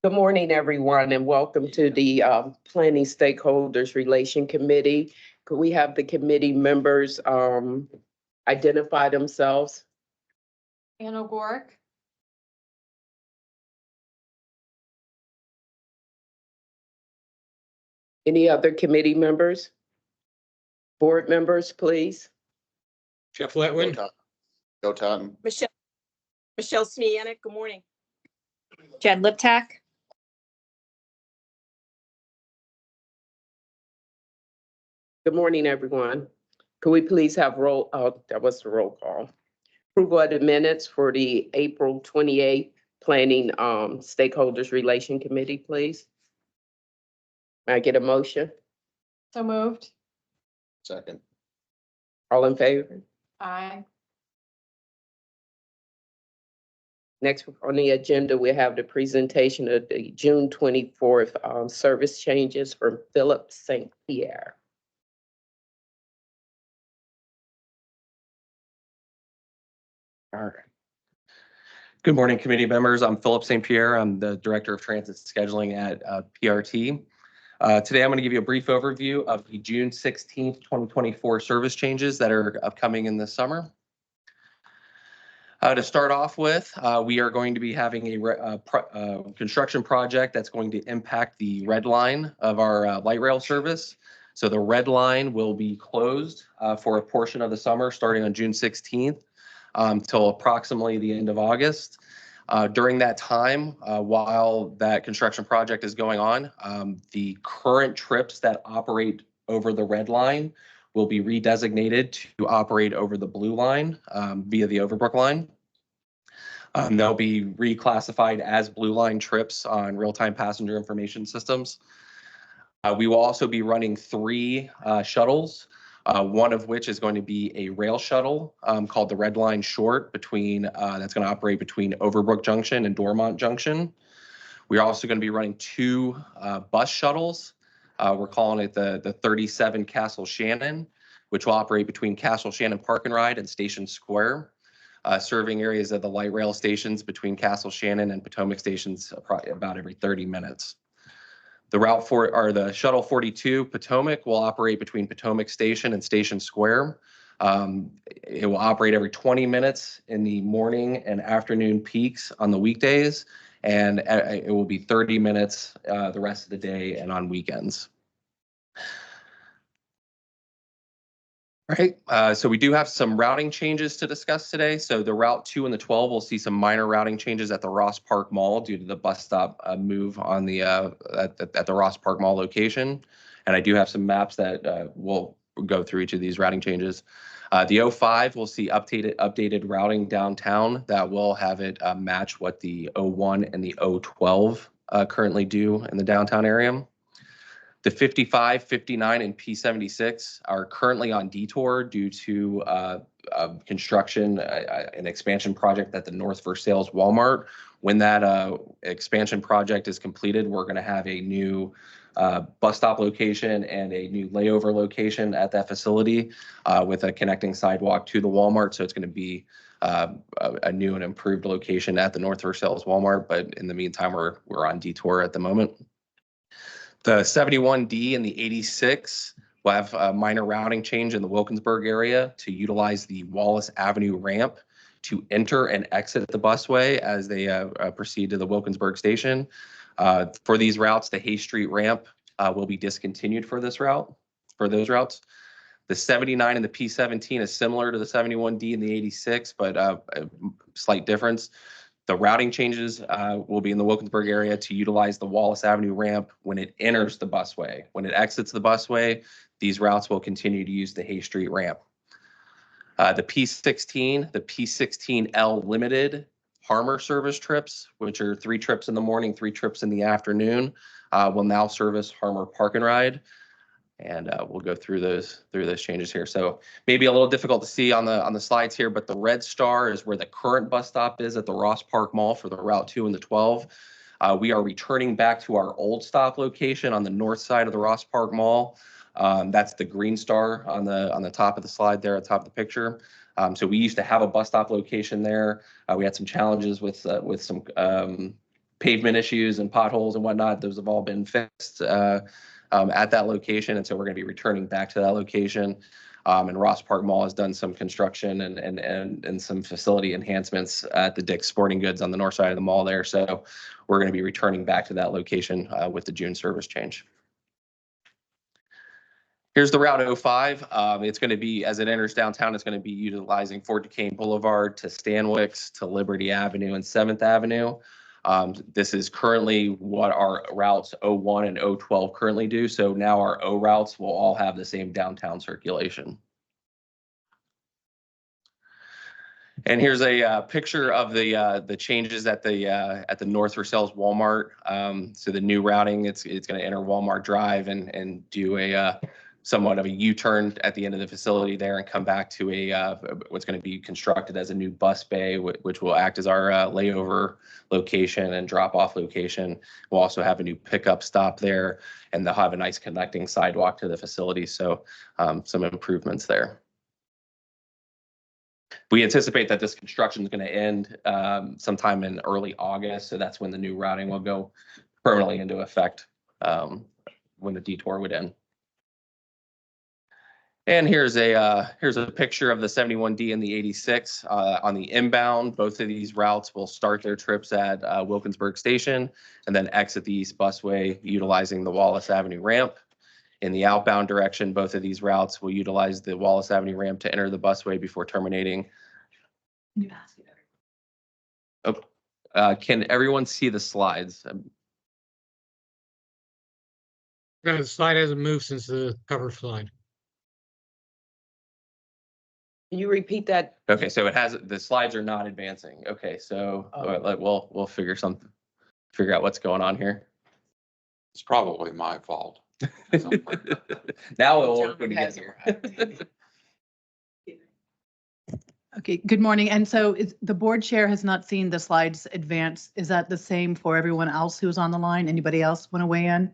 Good morning, everyone, and welcome to the Planning Stakeholders Relation Committee. Could we have the committee members identify themselves? Ann O'Gorick. Any other committee members? Board members, please. Jeff Letwin. Go Totten. Michelle Smianik, good morning. Jen Liptak. Good morning, everyone. Could we please have that was the roll call. Approval of the minutes for the April 28th Planning Stakeholders Relation Committee, please. May I get a motion? So moved. Second. All in favor? Aye. Next on the agenda, we have the presentation of the June 24th service changes from Philip St. Pierre. All right. Good morning, committee members. I'm Philip St. Pierre. I'm the Director of Transit Scheduling at PRT. Today, I'm going to give you a brief overview of the June 16th, 2024 service changes that are upcoming in the summer. To start off with, we are going to be having a construction project that's going to impact the red line of our light rail service. So the red line will be closed for a portion of the summer starting on June 16th. Till approximately the end of August. During that time, while that construction project is going on, the current trips that operate over the red line will be redesignated to operate over the blue line via the Overbrook line. They'll be reclassified as blue line trips on real-time passenger information systems. We will also be running 3 shuttles. One of which is going to be a rail shuttle called the Red Line Short that's going to operate between Overbrook Junction and Dormont Junction. We're also going to be running 2 bus shuttles. We're calling it the 37 Castle Shannon, which will operate between Castle Shannon Park and Ride and Station Square, serving areas of the light rail stations between Castle Shannon and Potomac stations about every 30 minutes. The shuttle 42 Potomac will operate between Potomac Station and Station Square. It will operate every 20 minutes in the morning and afternoon peaks on the weekdays, and it will be 30 minutes the rest of the day and on weekends. All right, so we do have some routing changes to discuss today. So the Route 2 and the 12 will see some minor routing changes at the Ross Park Mall due to the bus stop move on the at the Ross Park Mall location. And I do have some maps that will go through each of these routing changes. The 05 will see updated routing downtown that will have it match what the 01 and the 012 currently do in the downtown area. The 55, 59, and P76 are currently on detour due to construction, an expansion project at the North Versailles Walmart. When that expansion project is completed, we're going to have a new bus stop location and a new layover location at that facility with a connecting sidewalk to the Walmart. So it's going to be a new and improved location at the North Versailles Walmart. But in the meantime, we're on detour at the moment. The 71D and the 86 will have a minor routing change in the Wilkinsburg area to utilize the Wallace Avenue ramp to enter and exit the busway as they proceed to the Wilkinsburg station. For these routes, the Hay Street ramp will be discontinued for those routes. The 79 and the P17 is similar to the 71D and the 86, but a slight difference. The routing changes will be in the Wilkinsburg area to utilize the Wallace Avenue ramp when it enters the busway. When it exits the busway, these routes will continue to use the Hay Street ramp. The P16, the P16L limited Harmer service trips, which are 3 trips in the morning, 3 trips in the afternoon, will now service Harmer Park and Ride. And we'll go through those changes here. So maybe a little difficult to see on the slides here, but the red star is where the current bus stop is at the Ross Park Mall for the Route 2 and the 12. We are returning back to our old stop location on the north side of the Ross Park Mall. That's the green star on the top of the slide there, at the top of the picture. So we used to have a bus stop location there. We had some challenges with some pavement issues and potholes and whatnot. Those have all been fixed at that location. And so we're going to be returning back to that location. And Ross Park Mall has done some construction and some facility enhancements at the Dick's Sporting Goods on the north side of the mall there. So we're going to be returning back to that location with the June service change. Here's the Route 05. It's going to be, as it enters downtown, it's going to be utilizing Fort Duquesne Boulevard to Stanwix to Liberty Avenue and 7th Avenue. This is currently what our routes 01 and 012 currently do. So now our O routes will all have the same downtown circulation. And here's a picture of the changes at the North Versailles Walmart. So the new routing, it's going to enter Walmart Drive and do a somewhat of a U-turn at the end of the facility there and come back to a what's going to be constructed as a new bus bay, which will act as our layover location and drop-off location. We'll also have a new pickup stop there, and they'll have a nice connecting sidewalk to the facility. So some improvements there. We anticipate that this construction is going to end sometime in early August. So that's when the new routing will go permanently into effect when the detour would end. And here's a picture of the 71D and the 86 on the inbound. Both of these routes will start their trips at Wilkinsburg Station and then exit the East Busway utilizing the Wallace Avenue ramp. In the outbound direction, both of these routes will utilize the Wallace Avenue ramp to enter the busway before terminating. Oh, can everyone see the slides? The slide hasn't moved since the cover slide. Can you repeat that? Okay, so the slides are not advancing. Okay, so we'll figure out what's going on here. It's probably my fault. Now it'll work when you get here. Okay, good morning. And so the board chair has not seen the slides advance. Is that the same for everyone else who's on the line? Anybody else want to weigh in?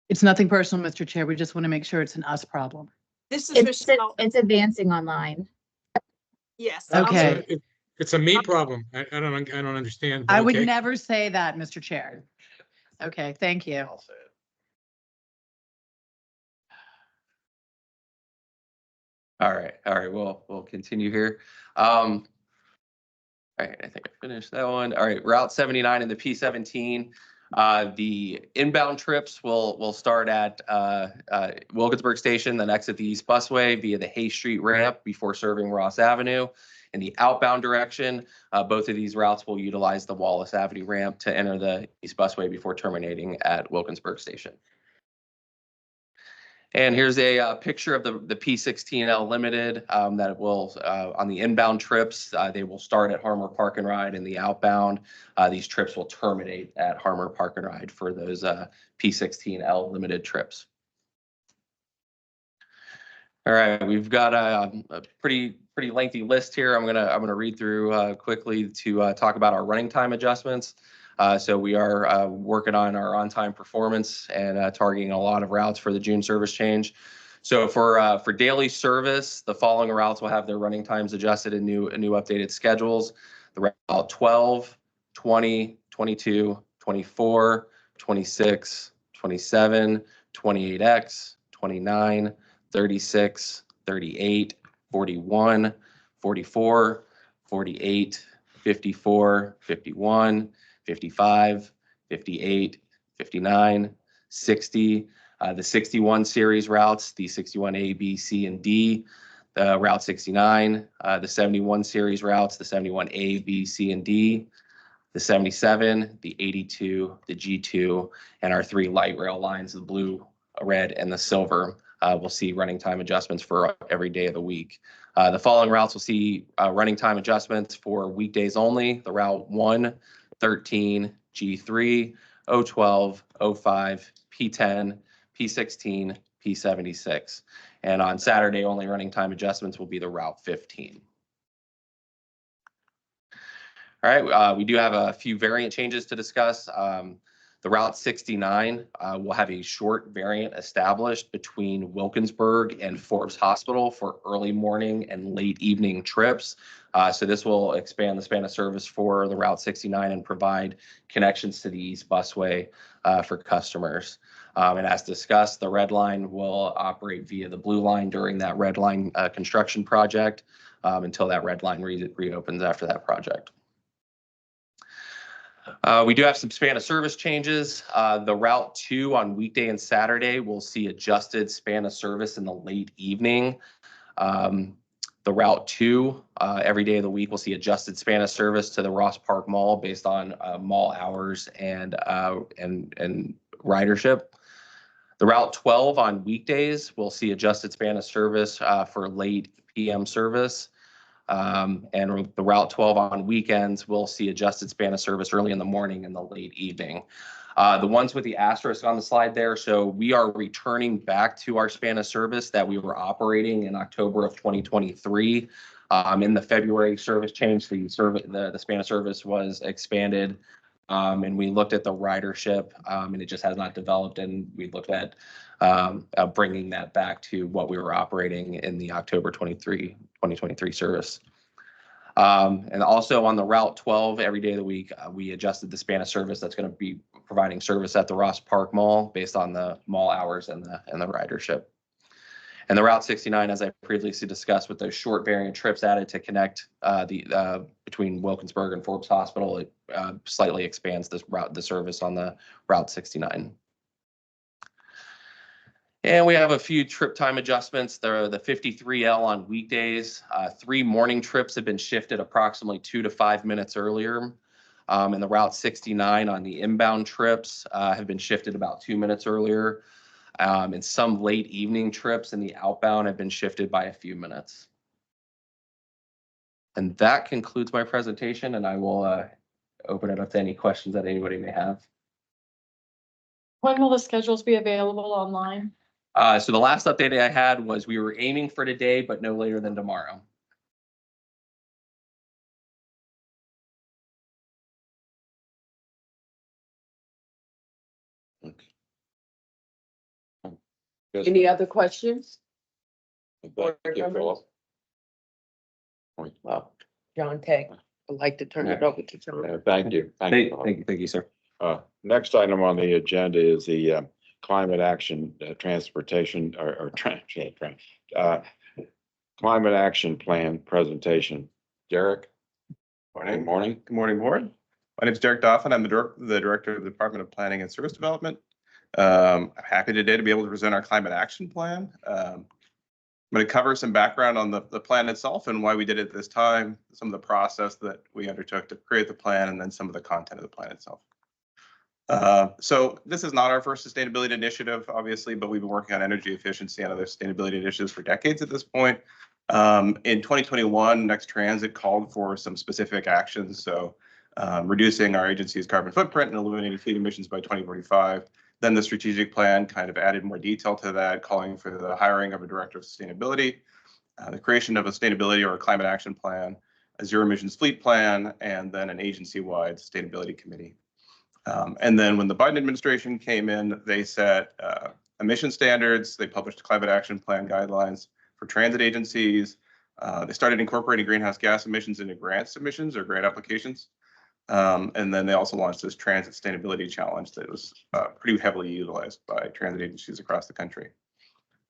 It's nothing personal, Mr. Chair. We just want to make sure it's an us problem. This is Michelle. It's advancing online. Yes. Okay. It's a me problem. I don't understand. but I would okay. never say that, Mr. Chair. Okay, thank you. I'll say it. All right, we'll continue here. All right, I think I finished that one. All right, Route 79 and the P17. The inbound trips will start at Wilkinsburg Station, then exit the East Busway via the Hay Street ramp before serving Ross Avenue. In the outbound direction, both of these routes will utilize the Wallace Avenue ramp to enter the East Busway before terminating at Wilkinsburg Station. And here's a picture of the P16L Limited that will, on the inbound trips, they will start at Harmer Park and Ride. In the outbound, these trips will terminate at Harmer Park and Ride for those P16L Limited trips. All right, we've got a pretty lengthy list here. I'm gonna read through quickly to talk about our running time adjustments. So we are working on our on-time performance and targeting a lot of routes for the June service change. So for daily service, the following routes will have their running times adjusted in new updated schedules. The route 12, 20, 22, 24, 26, 27, 28X, 29, 36, 38, 41, 44, 48, 54, 51, 55, 58, 59, 60, the 61 series routes, the 61A, B, C, and D, the Route 69, the 71 series routes, the 71A, B, C, and D, the 77, the 82, the G2, and our 3 light rail lines, the blue, red, and the silver. We'll see running time adjustments for every day of the week. The following routes will see running time adjustments for weekdays only. The Route 1, 13, G3, 012, 05, P10, P16, P76. And on Saturday, only running time adjustments will be the Route 15. All right, we do have a few variant changes to discuss. The Route 69 will have a short variant established between Wilkinsburg and Forbes Hospital for early morning and late evening trips. So this will expand the span of service for the Route 69 and provide connections to the East Busway for customers. And as discussed, the red line will operate via the blue line during that red line construction project until that red line reopens after that project. We do have some span of service changes. The Route 2 on weekday and Saturday will see adjusted span of service in the late evening. The Route 2 every day of the week will see adjusted span of service to the Ross Park Mall based on mall hours and ridership. The Route 12 on weekdays will see adjusted span of service for late PM service. And the Route 12 on weekends will see adjusted span of service early in the morning and the late evening. The ones with the asterisk on the slide there, so we are returning back to our span of service that we were operating in October of 2023. In the February service change, the span of service was expanded, and we looked at the ridership, and it just has not developed, and we looked at bringing that back to what we were operating in the October 2023 service. And also on the Route 12, every day of the week, we adjusted the span of service that's going to be providing service at the Ross Park Mall based on the mall hours and the ridership. And the Route 69, as I previously discussed, with those short variant trips added to connect between Wilkinsburg and Forbes Hospital, it slightly expands the service on the Route 69. And we have a few trip time adjustments. The 53L on weekdays, 3 morning trips have been shifted approximately 2 to 5 minutes earlier. And the Route 69 on the inbound trips have been shifted about 2 minutes earlier. And some late evening trips in the outbound have been shifted by a few minutes. And that concludes my presentation, and I will open it up to any questions that anybody may have. When will the schedules be available online? So the last update I had was we were aiming for today, but no later than tomorrow. Any other questions? Thank you, Philip. Well, John Tag, I'd like to turn it over to John. Thank you. Thank you, sir. Next item on the agenda is the climate action transportation climate action plan presentation. Derek? Good morning. Good morning, board. My name is Derek Doffin. I'm the director of the Department of Planning and Service Development. I'm happy today to be able to present our climate action plan. I'm going to cover some background on the plan itself and why we did it this time, some of the process that we undertook to create the plan, and then some of the content of the plan itself. So this is not our first sustainability initiative, obviously, but we've been working on energy efficiency and other sustainability initiatives for decades at this point. In 2021, Next Transit called for some specific actions. So reducing our agency's carbon footprint and eliminating fleet emissions by 2045. Then the strategic plan kind of added more detail to that, calling for the hiring of a director of sustainability, the creation of a sustainability or a climate action plan, a zero emissions fleet plan, and then an agency-wide sustainability committee. And then when the Biden administration came in, they set emission standards. They published climate action plan guidelines for transit agencies. They started incorporating greenhouse gas emissions into grant submissions or grant applications. And then they also launched this transit sustainability challenge that was pretty heavily utilized by transit agencies across the country.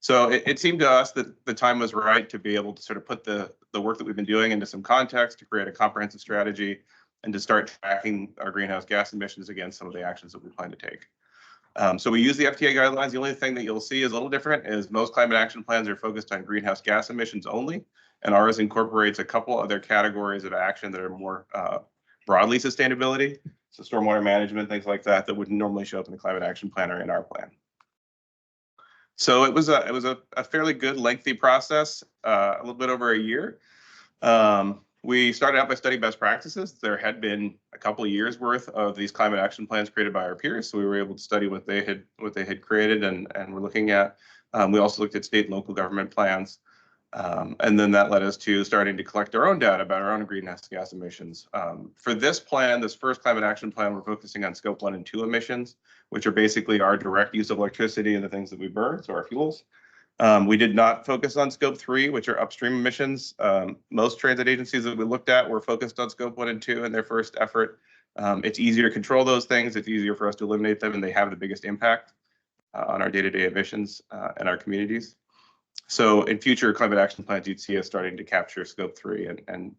So it seemed to us that the time was right to be able to sort of put the work that we've been doing into some context, to create a comprehensive strategy, and to start tracking our greenhouse gas emissions against some of the actions that we plan to take. So we use the FTA guidelines. The only thing that you'll see is a little different is most climate action plans are focused on greenhouse gas emissions only, and ours incorporates a couple other categories of action that are more broadly sustainability, so stormwater management, things like that, that wouldn't normally show up in the climate action plan or in our plan. So it was a fairly good, lengthy process, a little bit over a year. We started out by studying best practices. There had been a couple of years worth of these climate action plans created by our peers, so we were able to study what they had created and we're looking at. We also looked at state and local government plans. And then that led us to starting to collect our own data about our own greenhouse gas emissions. For this plan, this first climate action plan, we're focusing on scope 1 and 2 emissions, which are basically our direct use of electricity and the things that we burn, so our fuels. We did not focus on scope 3, which are upstream emissions. Most transit agencies that we looked at were focused on scope 1 and 2 in their first effort. It's easier to control those things. It's easier for us to eliminate them, and they have the biggest impact on our day-to-day emissions and our communities. So in future climate action plans, you'd see us starting to capture scope 3 and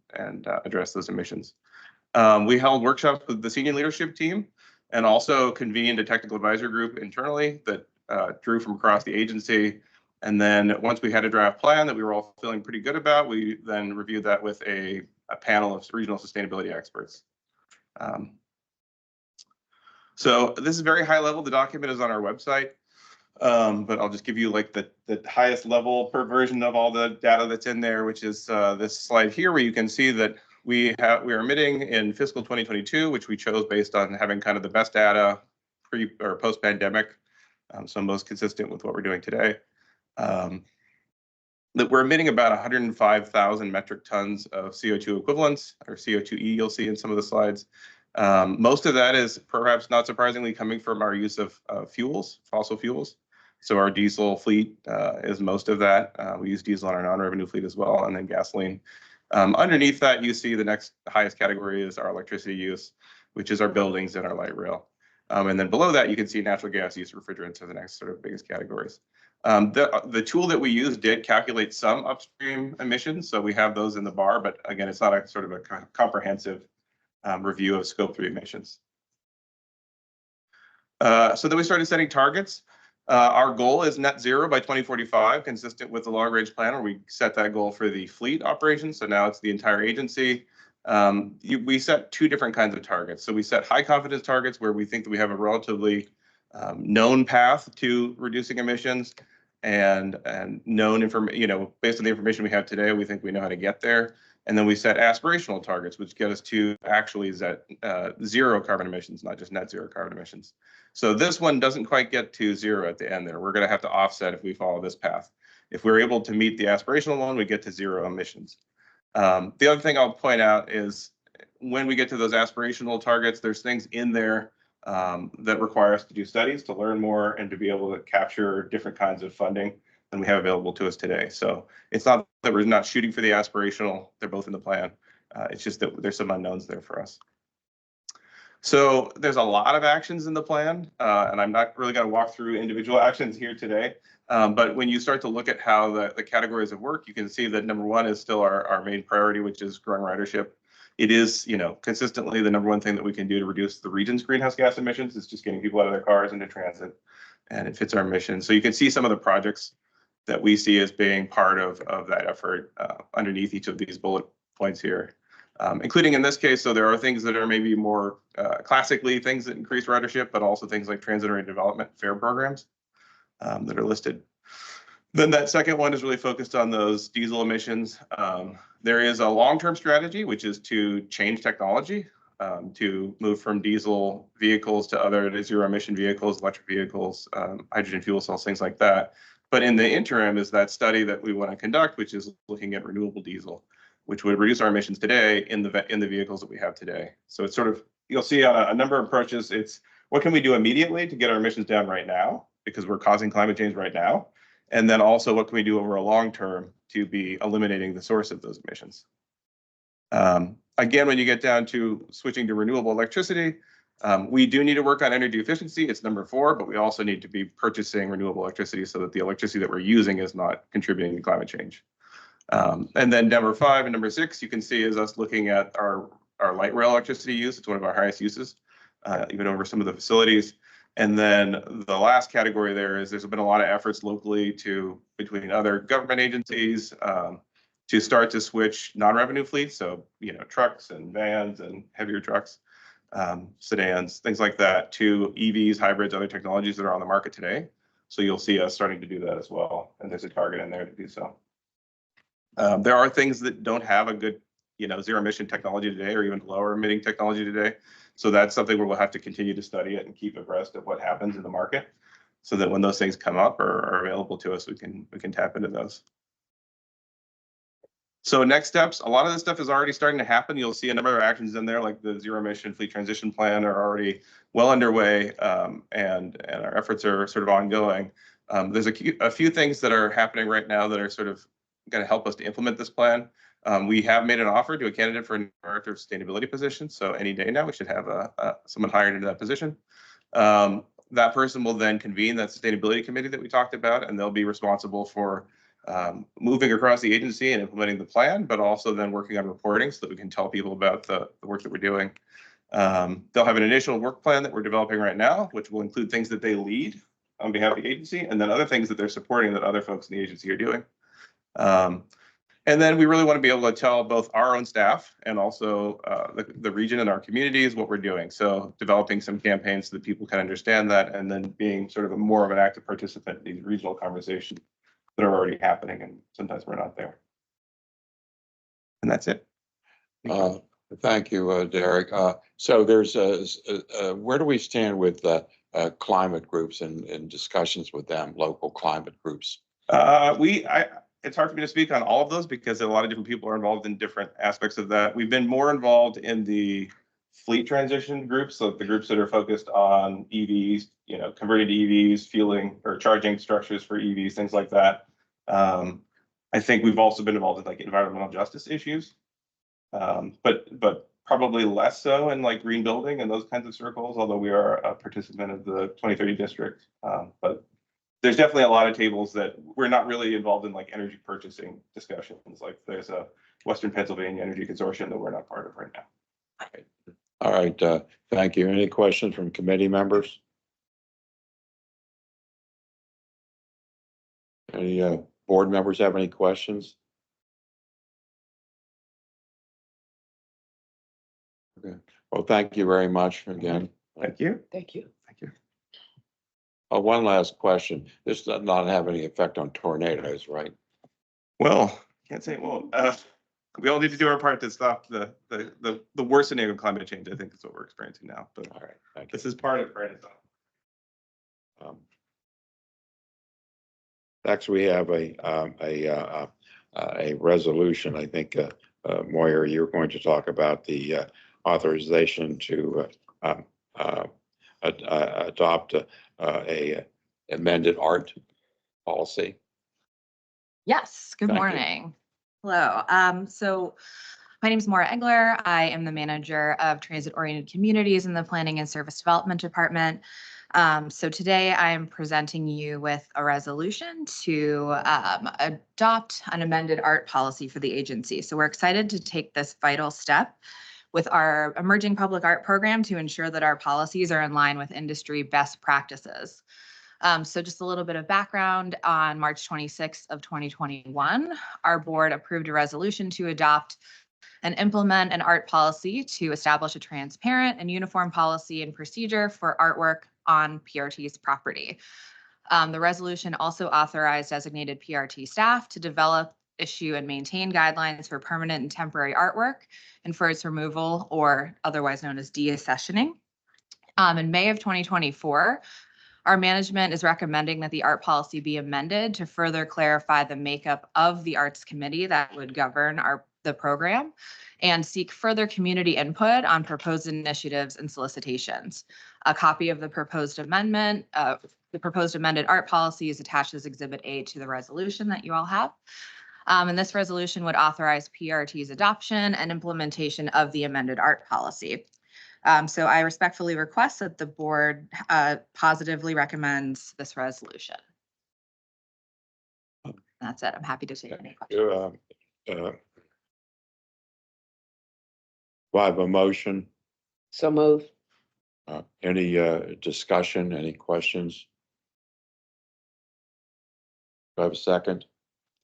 address those emissions. We held workshops with the senior leadership team and also convened a technical advisory group internally that drew from across the agency. And then once we had a draft plan that we were all feeling pretty good about, we then reviewed that with a panel of regional sustainability experts. So this is very high level. The document is on our website. But I'll just give you like the highest level per version of all the data that's in there, which is this slide here, where you can see that we are emitting in fiscal 2022, which we chose based on having kind of the best data pre or post pandemic, so most consistent with what we're doing today. That we're emitting about 105,000 metric tons of CO2 equivalents, or CO2e, you'll see in some of the slides. Most of that is, perhaps not surprisingly, coming from our use of fuels, fossil fuels. So our diesel fleet is most of that. We use diesel on our non-revenue fleet as well, and then gasoline. Underneath that, you see the next highest category is our electricity use, which is our buildings and our light rail. And then below that, you can see natural gas use, refrigerants are the next sort of biggest categories. The tool that we used did calculate some upstream emissions, so we have those in the bar, but again, it's not a sort of a comprehensive review of scope 3 emissions. So then we started setting targets. Our goal is net zero by 2045, consistent with the long range plan, where we set that goal for the fleet operations. So now it's the entire agency. We set two different kinds of targets. So we set high confidence targets where we think that we have a relatively known path to reducing emissions and known information, based on the information we have today, we think we know how to get there. And then we set aspirational targets, which get us to actually zero carbon emissions, not just net zero carbon emissions. So this one doesn't quite get to zero at the end there. We're going to have to offset if we follow this path. If we're able to meet the aspirational one, we get to zero emissions. The other thing I'll point out is when we get to those aspirational targets, there's things in there that require us to do studies to learn more and to be able to capture different kinds of funding than we have available to us today. So it's not that we're not shooting for the aspirational, they're both in the plan. It's just that there's some unknowns there for us. So there's a lot of actions in the plan, and I'm not really going to walk through individual actions here today. But when you start to look at how the categories of work, you can see that number one is still our main priority, which is growing ridership. It is, consistently the number one thing that we can do to reduce the region's greenhouse gas emissions is just getting people out of their cars into transit, and it fits our mission. So you can see some of the projects that we see as being part of that effort underneath each of these bullet points here. Including in this case, so there are things that are maybe more classically things that increase ridership, but also things like transit-oriented development fare programs that are listed. Then that second one is really focused on those diesel emissions. There is a long-term strategy, which is to change technology, to move from diesel vehicles to other zero-emission vehicles, electric vehicles, hydrogen fuel cells, things like that. But in the interim is that study that we want to conduct, which is looking at renewable diesel, which would reduce our emissions today in the vehicles that we have today. So it's sort of, you'll see a number of approaches. It's what can we do immediately to get our emissions down right now, because we're causing climate change right now. And then also what can we do over a long term to be eliminating the source of those emissions. Again, when you get down to switching to renewable electricity, we do need to work on energy efficiency. It's number 4, but we also need to be purchasing renewable electricity so that the electricity that we're using is not contributing to climate change. And then number 5 and number 6, you can see is us looking at our light rail electricity use. It's one of our highest uses, even over some of the facilities. And then the last category there is there's been a lot of efforts locally between other government agencies to start to switch non-revenue fleets. So, trucks and vans and heavier trucks, sedans, things like that, to EVs, hybrids, other technologies that are on the market today. So you'll see us starting to do that as well. And there's a target in there to do so. There are things that don't have a good, zero emission technology today, or even lower emitting technology today. So that's something where we'll have to continue to study it and keep abreast of what happens in the market, so that when those things come up or are available to us, we can tap into those. So next steps, a lot of this stuff is already starting to happen. You'll see a number of actions in there, like the zero emission fleet transition plan are already well underway, and our efforts are sort of ongoing. There's a few things that are happening right now that are sort of going to help us to implement this plan. We have made an offer to a candidate for a director of sustainability position. So any day now we should have someone hired into that position. That person will then convene that sustainability committee that we talked about, and they'll be responsible for moving across the agency and implementing the plan, but also then working on reporting so that we can tell people about the work that we're doing. They'll have an initial work plan that we're developing right now, which will include things that they lead on behalf of the agency, and then other things that they're supporting that other folks in the agency are doing. And then we really want to be able to tell both our own staff and also the region and our communities what we're doing. So developing some campaigns so that people can understand that, and then being sort of more of an active participant in these regional conversations that are already happening, and sometimes we're not there. And that's it. Thank you, Derek. So there's where do we stand with climate groups and discussions with them, local climate groups? It's hard for me to speak on all of those because a lot of different people are involved in different aspects of that. We've been more involved in the fleet transition groups, so the groups that are focused on EVs, converted EVs, fueling or charging structures for EVs, things like that. I think we've also been involved in like environmental justice issues, but probably less so in like green building and those kinds of circles, although we are a participant of the 2030 district. But there's definitely a lot of tables that we're not really involved in, like energy purchasing discussions. Like there's a Western Pennsylvania Energy Consortium that we're not part of right now. All right, thank you. Any questions from committee members? Any board members have any questions? Okay. Well, thank you very much again. Thank you. Thank you. Thank you. One last question. This does not have any effect on tornadoes, right? Well, can't say it won't. We all need to do our part to stop the worsening of climate change. I think is what we're experiencing now. But All right, thank you. this is part of it. Next, we have a resolution. I think, Moyer, you're going to talk about the authorization to adopt a amended art policy. Yes, good Thank you. morning. Hello. So my name is Maura Engler. I am the manager of transit-oriented communities in the Planning and Service Development Department. So today I am presenting you with a resolution to adopt an amended art policy for the agency. So we're excited to take this vital step with our emerging public art program to ensure that our policies are in line with industry best practices. So just a little bit of background. On March 26th of 2021, our board approved a resolution to adopt and implement an art policy to establish a transparent and uniform policy and procedure for artwork on PRT's property. The resolution also authorized designated PRT staff to develop, issue, and maintain guidelines for permanent and temporary artwork and for its removal, or otherwise known as deaccessioning. In May of 2024, our management is recommending that the art policy be amended to further clarify the makeup of the arts committee that would govern the program and seek further community input on proposed initiatives and solicitations. A copy of the proposed amendment, the proposed amended art policy is attached as Exhibit A to the resolution that you all have. And this resolution would authorize PRT's adoption and implementation of the amended art policy. So I respectfully request that the board positively recommends this resolution. That's it. I'm happy to take any questions. Do I have a motion? So move. Any discussion, any questions? Do I have a second?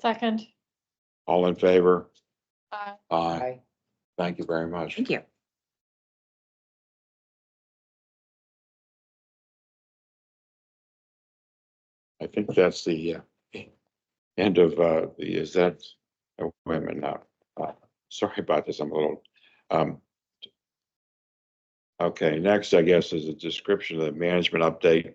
Second. All in favor? Aye. Aye. Aye. Thank you very much. Thank you. I think that's the end of is that, oh, wait a minute now. Sorry about this, I'm a little, okay, next, I guess, is a description of the management update.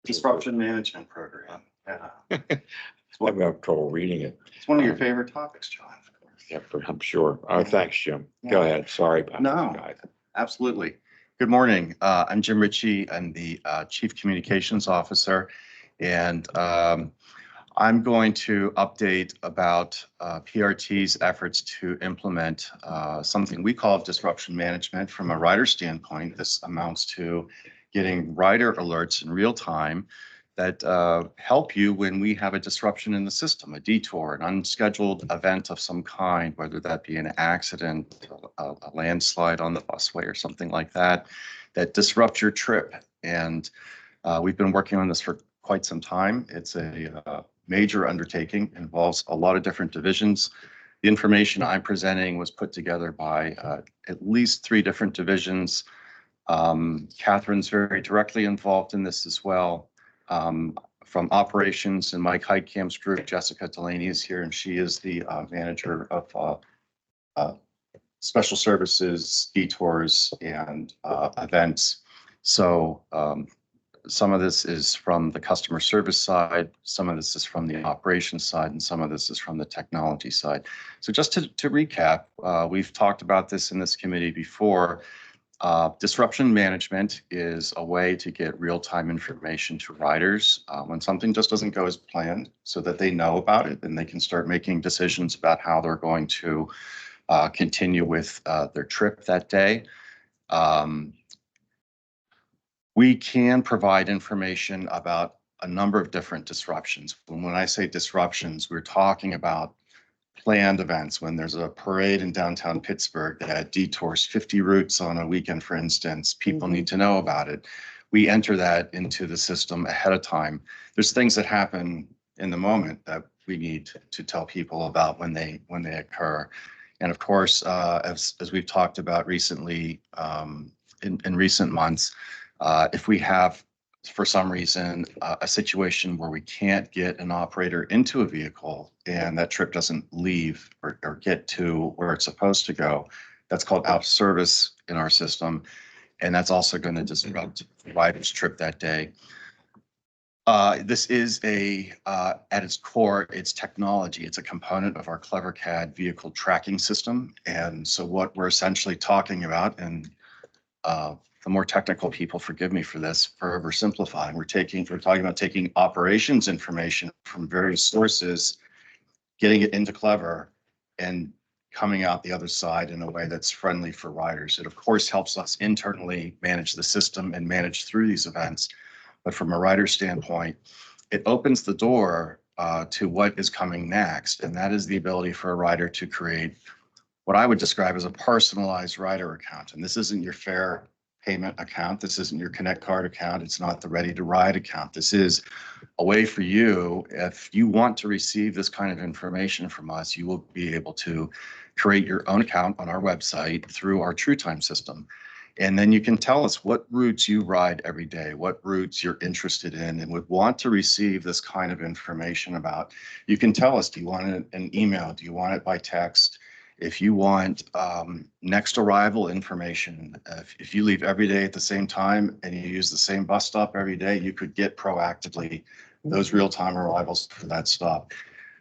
Disruption management program. I have trouble reading it. It's one of your favorite topics, John. Yeah, I'm sure. Oh, thanks, Jim. Go ahead. Sorry about No. that, guys. Absolutely. Good morning. I'm Jim Ritchie. I'm the Chief Communications Officer. And I'm going to update about PRT's efforts to implement something we call disruption management from a rider standpoint. This amounts to getting rider alerts in real time that help you when we have a disruption in the system, a detour, an unscheduled event of some kind, whether that be an accident, a landslide on the busway or something like that, that disrupts your trip. And we've been working on this for quite some time. It's a major undertaking, involves a lot of different divisions. The information I'm presenting was put together by at least 3 different divisions. Catherine's very directly involved in this as well. From operations and Mike Heitkamp's group, Jessica Delaney is here, and she is the manager of special services, detours, and events. So some of this is from the customer service side, some of this is from the operations side, and some of this is from the technology side. So just to recap, we've talked about this in this committee before. Disruption management is a way to get real-time information to riders when something just doesn't go as planned, so that they know about it and they can start making decisions about how they're going to continue with their trip that day. We can provide information about a number of different disruptions. When I say disruptions, we're talking about planned events. When there's a parade in downtown Pittsburgh that detours 50 routes on a weekend, for instance, people need to know about it. We enter that into the system ahead of time. There's things that happen in the moment that we need to tell people about when they occur. And of course, as we've talked about recently, in recent months, if we have, for some reason, a situation where we can't get an operator into a vehicle and that trip doesn't leave or get to where it's supposed to go, that's called out of service in our system. And that's also going to disrupt the rider's trip that day. This is at its core, it's technology. It's a component of our CleverCAD vehicle tracking system. And so what we're essentially talking about, and the more technical people forgive me for this, for oversimplifying, we're talking about taking operations information from various sources, getting it into Clever, and coming out the other side in a way that's friendly for riders. It of course helps us internally manage the system and manage through these events. But from a rider standpoint, it opens the door to what is coming next. And that is the ability for a rider to create what I would describe as a personalized rider account. And this isn't your fare payment account. This isn't your Connect card account. It's not the Ready to Ride account. This is a way for you, if you want to receive this kind of information from us, you will be able to create your own account on our website through our TrueTime system. And then you can tell us what routes you ride every day, what routes you're interested in and would want to receive this kind of information about. You can tell us, do you want an email? Do you want it by text? If you want next arrival information, if you leave every day at the same time and you use the same bus stop every day, you could get proactively those real-time arrivals for that stop.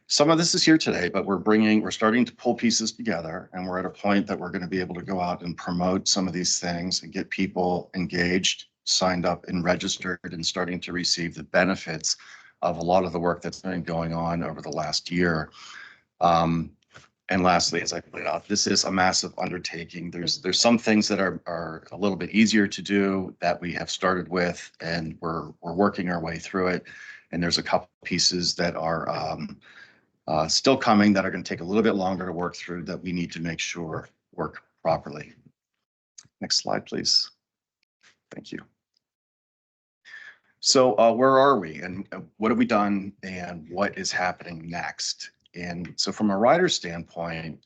Some of this is here today, but we're starting to pull pieces together, and we're at a point that we're going to be able to go out and promote some of these things and get people engaged, signed up and registered, and starting to receive the benefits of a lot of the work that's been going on over the last year. And lastly, as I pointed out, this is a massive undertaking. There's some things that are a little bit easier to do that we have started with, and we're working our way through it. And there's a couple pieces that are still coming that are going to take a little bit longer to work through that we need to make sure work properly. Next slide, please. Thank you. So where are we, and what have we done, and what is happening next? And so from a rider standpoint,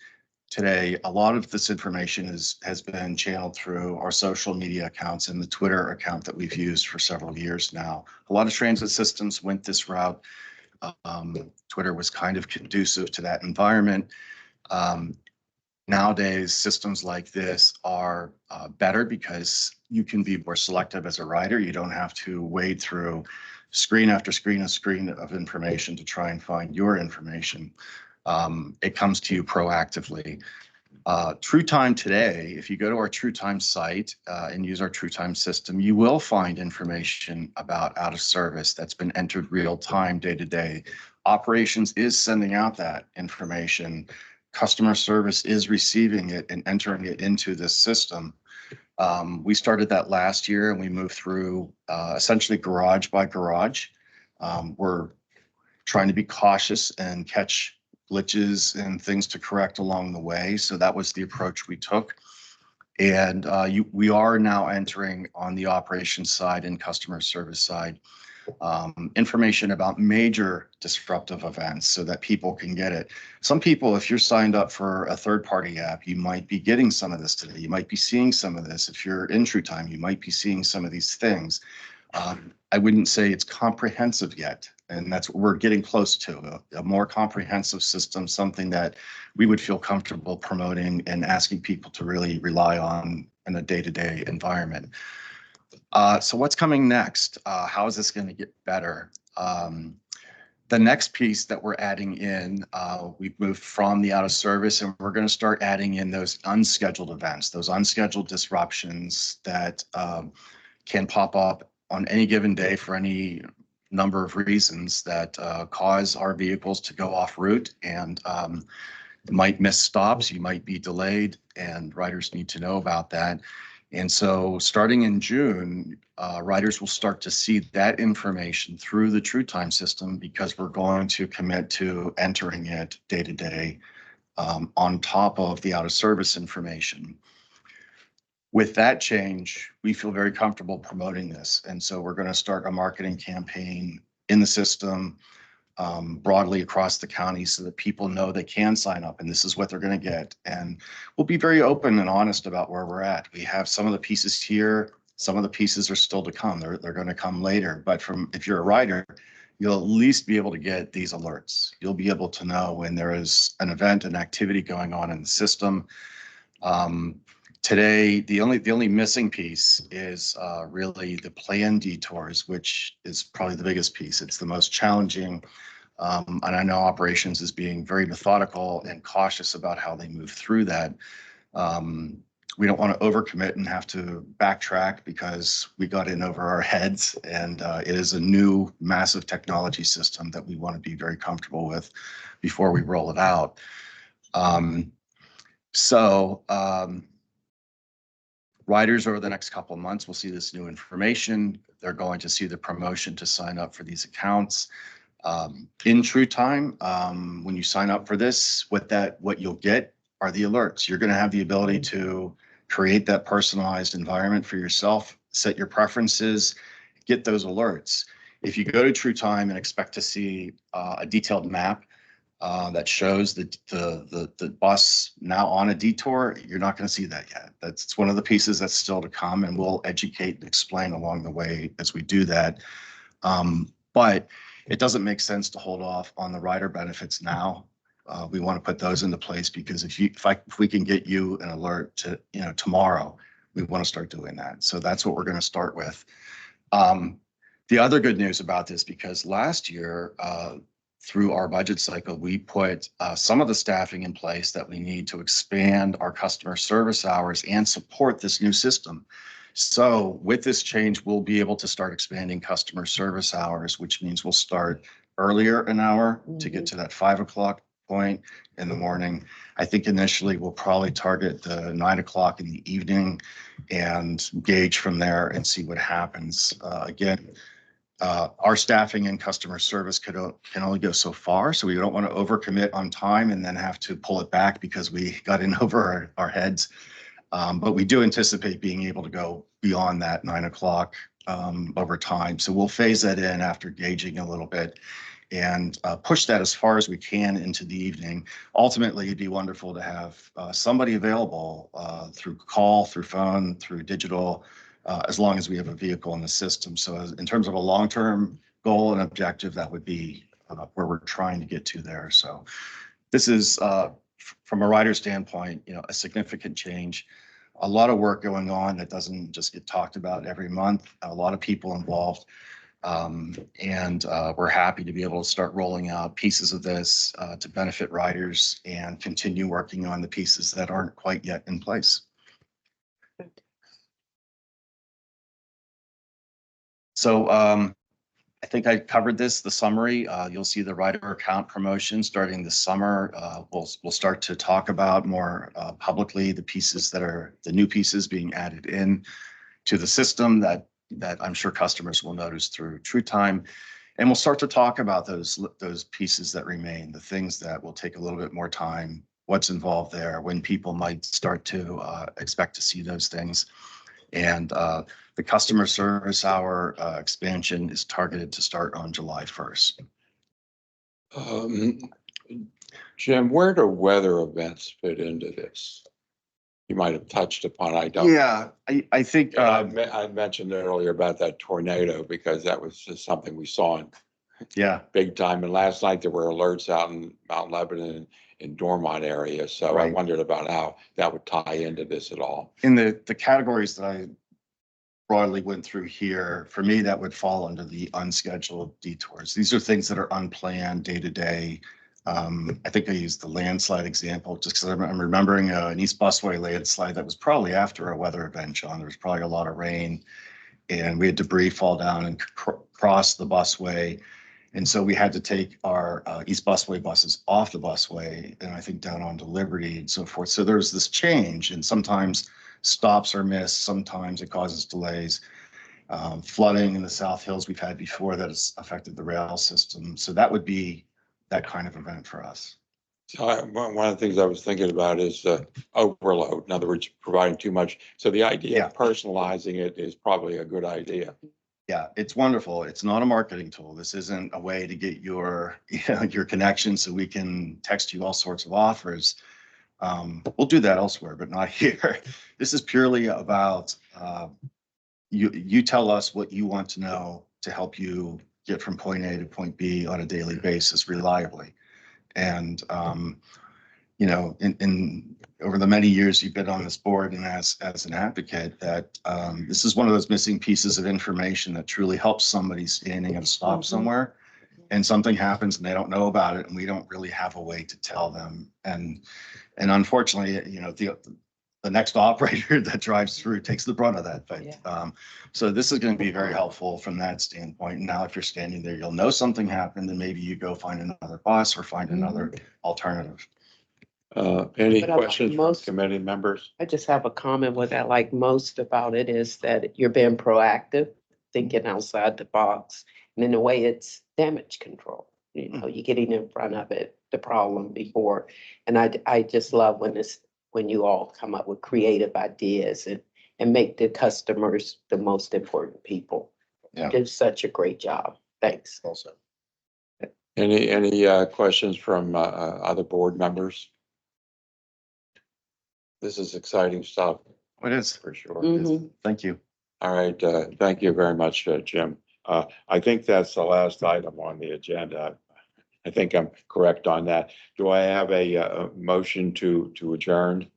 today, a lot of this information has been channeled through our social media accounts and the Twitter account that we've used for several years now. A lot of transit systems went this route. Twitter was kind of conducive to that environment. Nowadays, systems like this are better because you can be more selective as a rider. You don't have to wade through screen after screen of information to try and find your information. It comes to you proactively. True Time today, if you go to our True Time site and use our True Time system, you will find information about out of service that's been entered real time day to day. Operations is sending out that information. Customer service is receiving it and entering it into this system. We started that last year and we moved through essentially garage by garage. We're trying to be cautious and catch glitches and things to correct along the way. So that was the approach we took. And we are now entering on the operations side and customer service side information about major disruptive events so that people can get it. Some people, if you're signed up for a third-party app, you might be getting some of this today. You might be seeing some of this. If you're in True Time, you might be seeing some of these things. I wouldn't say it's comprehensive yet, and that's what we're getting close to, a more comprehensive system, something that we would feel comfortable promoting and asking people to really rely on in a day-to-day environment. So what's coming next? How is this going to get better? The next piece that we're adding in, we've moved from the out of service and we're going to start adding in those unscheduled events, those unscheduled disruptions that can pop up on any given day for any number of reasons that cause our vehicles to go off route and might miss stops, you might be delayed, and riders need to know about that. And so starting in June, riders will start to see that information through the True Time system because we're going to commit to entering it day to day on top of the out of service information. With that change, we feel very comfortable promoting this. And so we're going to start a marketing campaign in the system broadly across the county so that people know they can sign up and this is what they're going to get. And we'll be very open and honest about where we're at. We have some of the pieces here. Some of the pieces are still to come. They're going to come later. But if you're a rider, you'll at least be able to get these alerts. You'll be able to know when there is an event, an activity going on in the system. Today, the only missing piece is really the planned detours, which is probably the biggest piece. It's the most challenging. And I know operations is being very methodical and cautious about how they move through that. We don't want to overcommit and have to backtrack because we got in over our heads. And it is a new massive technology system that we want to be very comfortable with before we roll it out. Riders over the next couple of months will see this new information. They're going to see the promotion to sign up for these accounts. In True Time, when you sign up for this, what you'll get are the alerts. You're going to have the ability to create that personalized environment for yourself, set your preferences, get those alerts. If you go to True Time and expect to see a detailed map that shows the bus now on a detour, you're not going to see that yet. That's one of the pieces that's still to come, and we'll educate and explain along the way as we do that. But it doesn't make sense to hold off on the rider benefits now. We want to put those into place because if we can get you an alert to tomorrow, we want to start doing that. So that's what we're going to start with. The other good news about this, because last year, through our budget cycle, we put some of the staffing in place that we need to expand our customer service hours and support this new system. So with this change, we'll be able to start expanding customer service hours, which means we'll start earlier an hour to get to that 5 o'clock point in the morning. I think initially we'll probably target the 9 o'clock in the evening and gauge from there and see what happens. Again, our staffing and customer service can only go so far. So we don't want to overcommit on time and then have to pull it back because we got in over our heads. But we do anticipate being able to go beyond that 9 o'clock over time. So we'll phase that in after gauging a little bit and push that as far as we can into the evening. Ultimately, it'd be wonderful to have somebody available through call, through phone, through digital, as long as we have a vehicle in the system. So in terms of a long-term goal and objective, that would be where we're trying to get to there. So this is, from a rider standpoint, a significant change. A lot of work going on that doesn't just get talked about every month. A lot of people involved. And we're happy to be able to start rolling out pieces of this to benefit riders and continue working on the pieces that aren't quite yet in place. So I think I covered this, the summary. You'll see the rider account promotion starting this summer. We'll start to talk about more publicly the pieces that are the new pieces being added in to the system that I'm sure customers will notice through TrueTime. And we'll start to talk about those pieces that remain, the things that will take a little bit more time, what's involved there, when people might start to expect to see those things. And the customer service hour expansion is targeted to start on July 1st. Jim, where do weather events fit into this? You might have touched upon, I don't. Yeah, I think. I mentioned earlier about that tornado because that was just something we saw in Yeah. big time. And last night there were alerts out in Mount Lebanon in Dormont area. So I Right. wondered about how that would tie into this at all. In the categories that I broadly went through here, for me, that would fall under the unscheduled detours. These are things that are unplanned day to day. I think I used the landslide example just because I'm remembering an East Busway landslide that was probably after a weather event, John. There was probably a lot of rain and we had debris fall down and cross the busway. And so we had to take our East Busway buses off the busway and I think down onto Liberty and so forth. So there's this change and sometimes stops are missed. Sometimes it causes delays. Flooding in the South Hills we've had before that has affected the rail system. So that would be that kind of event for us. So one of the things I was thinking about is overload. In other words, providing too much. So the idea of personalizing it is probably a good idea. Yeah, it's wonderful. It's not a marketing tool. This isn't a way to get your, your connection so we can text you all sorts of offers. We'll do that elsewhere, but not here. This is purely about you tell us what you want to know to help you get from point A to point B on a daily basis reliably. And in over the many years you've been on this board and as an advocate, that this is one of those missing pieces of information that truly helps somebody standing at a stop somewhere and something happens and they don't know about it and we don't really have a way to tell them. And unfortunately, the next operator that drives through takes the brunt of that fight. So this is going to be very helpful from that standpoint. And now if you're standing there, you'll know something happened and maybe you go find another bus or find another alternative. Any But I like questions from most- committee members? I just have a comment with that, like most about it is that you're being proactive, thinking outside the box. And in a way, it's damage control. You're getting in front of it, the problem before. And I just love when you all come up with creative ideas and make the customers the most important people. Yeah. You do such a great job. Thanks. Also. Any questions from other board members? This is exciting stuff. It is. For sure. Mhm. Thank you. All right, thank you very much, Jim. I think that's the last item on the agenda. I think I'm correct on that. Do I have a motion to adjourn?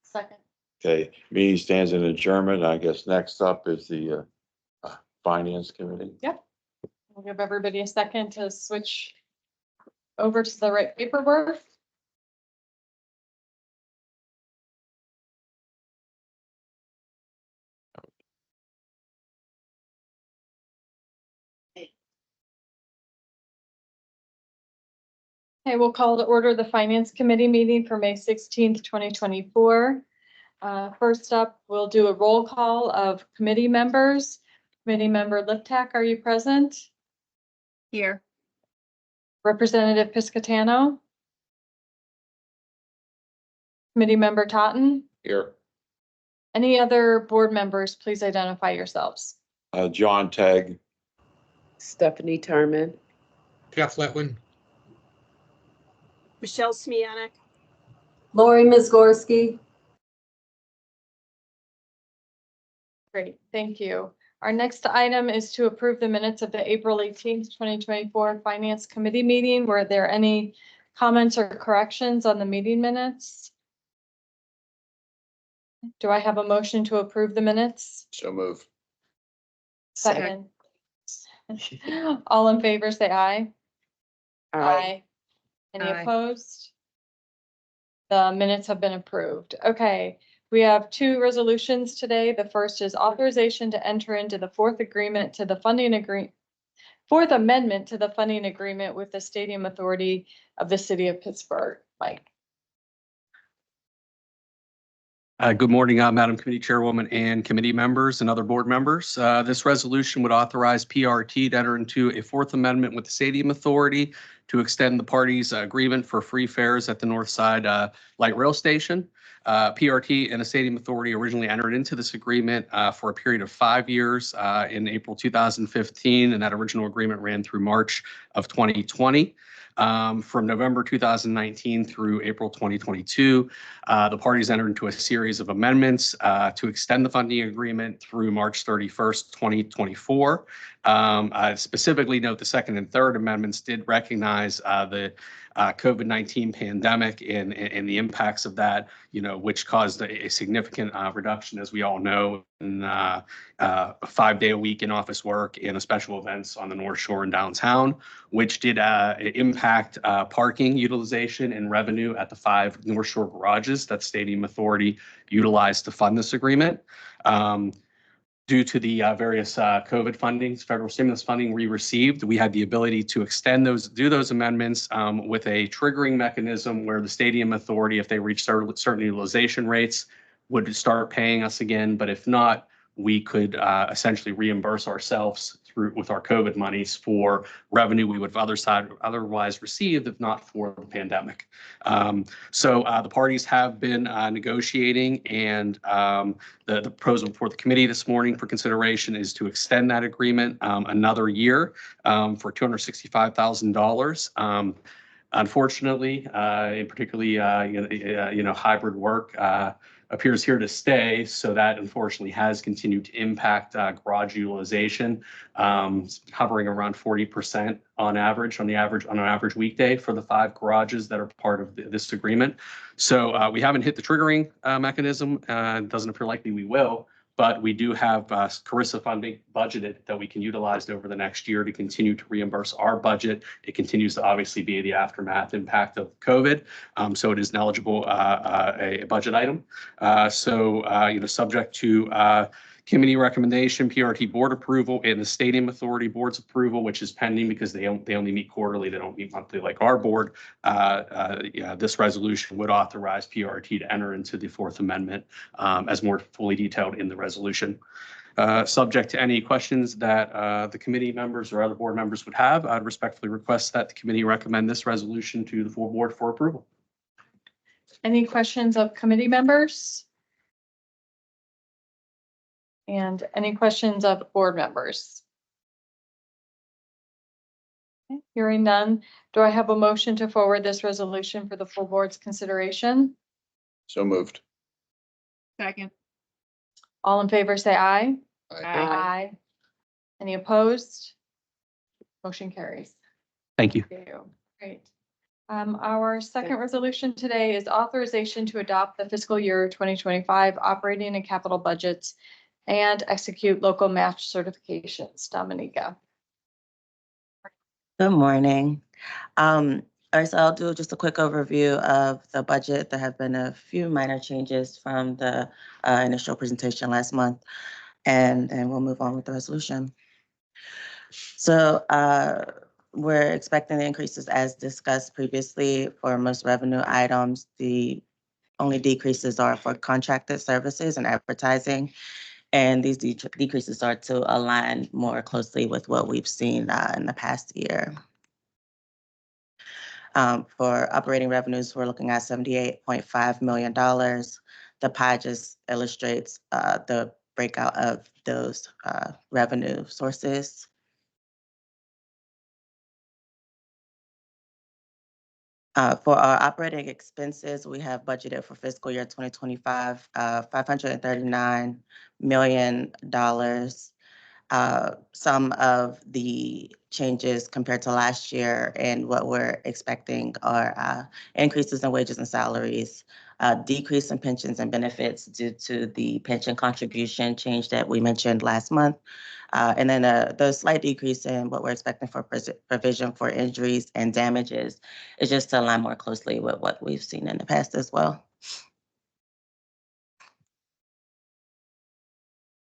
Second. Okay, meeting stands in adjournment. I guess next up is the Finance Committee. We'll give everybody a second to switch over to the right paperwork. Okay, we'll call to order the Finance Committee meeting for May 16th, 2024. First up, we'll do a roll call of committee members. Committee member Liptak, are you present? Here. Representative Piscatano? Committee member Totten? Here. Any other board members, please identify yourselves. John Tagg. Stephanie Terman. Jeff Letwin. Michelle Smianik. Lori Mizgorski. Great, thank you. Our next item is to approve the minutes of the April 18th, 2024 Finance Committee meeting. Were there any comments or corrections on the meeting minutes? Do I have a motion to approve the minutes? So move. Second. All in favor, say aye. Any Aye. opposed? The minutes have been approved. Okay, we have two resolutions today. The first is authorization to enter into the fourth amendment to the funding agreement with the Stadium Authority of the City of Pittsburgh. Mike. Good morning, Madam Committee Chairwoman and committee members and other board members. This resolution would authorize PRT to enter into a Fourth Amendment with the Stadium Authority to extend the parties' agreement for free fares at the North Side Light Rail Station. PRT and the Stadium Authority originally entered into this agreement for a period of 5 years in April 2015, and that original agreement ran through March of 2020. From November 2019 through April 2022, the parties entered into a series of amendments to extend the funding agreement through March 31st, 2024. I specifically note the second and third amendments did recognize the COVID-19 pandemic and the impacts of that, which caused a significant reduction, as we all know, in 5-day-a-week in office work and special events on the North Shore and downtown, which did impact parking utilization and revenue at the 5 North Shore garages that Stadium Authority utilized to fund this agreement. Due to the various COVID fundings, federal stimulus funding we received, we had the ability to extend do those amendments with a triggering mechanism where the Stadium Authority, if they reach certain utilization rates, would start paying us again. But if not, we could essentially reimburse ourselves with our COVID monies for revenue we would have otherwise received if not for the pandemic. So the parties have been negotiating, and the proposal before the committee this morning for consideration is to extend that agreement another year for $265,000. Unfortunately, particularly hybrid work appears here to stay, so that unfortunately has continued to impact garage utilization, hovering around 40% on average on an average weekday for the 5 garages that are part of this agreement. So we haven't hit the triggering mechanism. It doesn't appear likely we will, but we do have CARISA funding budgeted that we can utilize over the next year to continue to reimburse our budget. It continues to obviously be the aftermath impact of COVID, so it is an eligible a budget item. Subject to committee recommendation, PRT board approval, and the Stadium Authority board's approval, which is pending because they only meet quarterly. They don't meet monthly like our board. This resolution would authorize PRT to enter into the Fourth Amendment as more fully detailed in the resolution. Subject to any questions that the committee members or other board members would have, I'd respectfully request that the committee recommend this resolution to the full board for approval. Any questions of committee members? And any questions of board members? Okay, hearing none, do I have a motion to forward this resolution for the full board's consideration? So moved. Second. All in favor, say aye. Aye. Any opposed? Motion carries. Thank you. Thank you. Great. Our second resolution today is authorization to adopt the fiscal year 2025 operating and capital budgets and execute local match certifications. Dominica. Good morning. All right, so I'll do just a quick overview of the budget. There have been a few minor changes from the initial presentation last month, and then we'll move on with the resolution. So we're expecting the increases as discussed previously for most revenue items. The only decreases are for contracted services and advertising. And these decreases are to align more closely with what we've seen in the past year. For operating revenues, we're looking at $78.5 million. The pie just illustrates the breakout of those revenue sources. For our operating expenses, we have budgeted for fiscal year 2025, $539 million. Some of the changes compared to last year and what we're expecting are increases in wages and salaries, decrease in pensions and benefits due to the pension contribution change that we mentioned last month. And then the slight decrease in what we're expecting for provision for injuries and damages is just to align more closely with what we've seen in the past as well.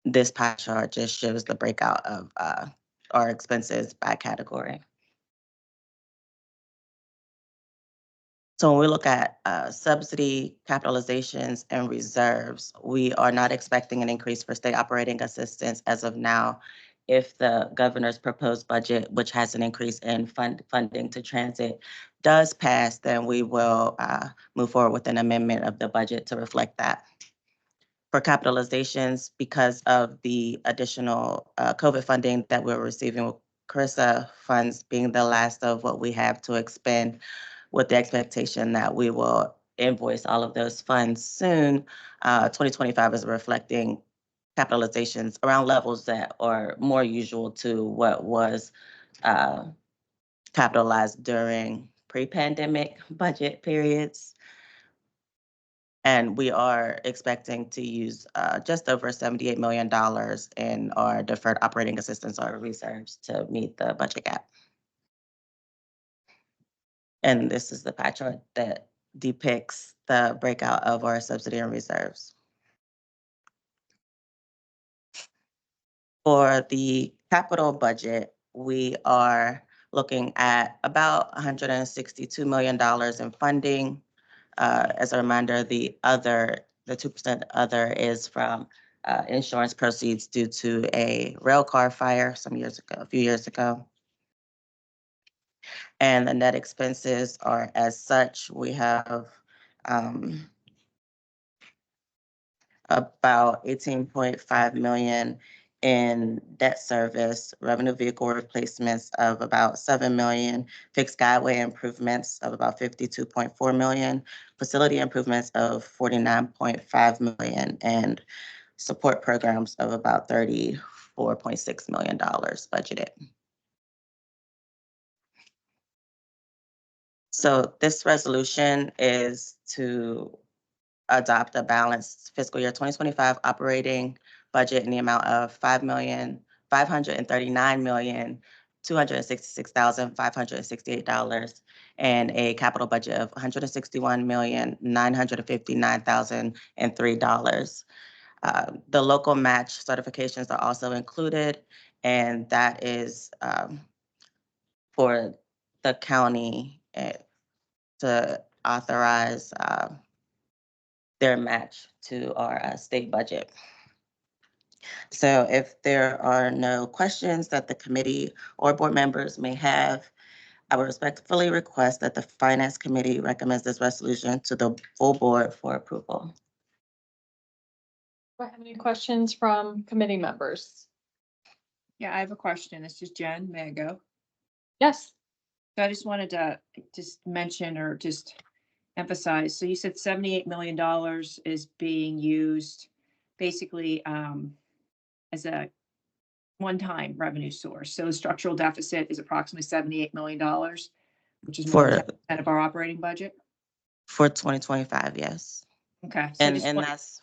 This pie chart just shows the breakout of our expenses by category. So when we look at subsidy, capitalizations, and reserves, we are not expecting an increase for state operating assistance as of now. If the governor's proposed budget, which has an increase in funding to transit, does pass, then we will move forward with an amendment of the budget to reflect that. For capitalizations, because of the additional COVID funding that we're receiving with CRISA funds being the last of what we have to expend, with the expectation that we will invoice all of those funds soon, 2025 is reflecting capitalizations around levels that are more usual to what was capitalized during pre-pandemic budget periods. And we are expecting to use just over $78 million in our deferred operating assistance or reserves to meet the budget gap. And this is the pie chart that depicts the breakout of our subsidy and reserves. For the capital budget, we are looking at about $162 million in funding. As a reminder, the 2% other is from insurance proceeds due to a rail car fire a few years ago. And the net expenses are as such. We have about 18.5 million in debt service, revenue vehicle replacements of about 7 million, fixed guideway improvements of about 52.4 million, facility improvements of 49.5 million, and support programs of about $34.6 million budgeted. So this resolution is to adopt a balanced fiscal year 2025 operating budget in the amount of $5,539,266,568 and a capital budget of $161,959,003. The local match certifications are also included, and that is for the county to authorize their match to our state budget. So if there are no questions that the committee or board members may have, I would respectfully request that the Finance Committee recommends this resolution to the full board for approval. Do I have any questions from committee members? Yeah, I have a question. This is Jen. May I go? Yes. So I just wanted to mention or just emphasize. So you said $78 million is being used basically as a one-time revenue source. So the structural deficit is approximately $78 million, which is more than 10% of our operating budget. For 2025, yes. Okay. So and that's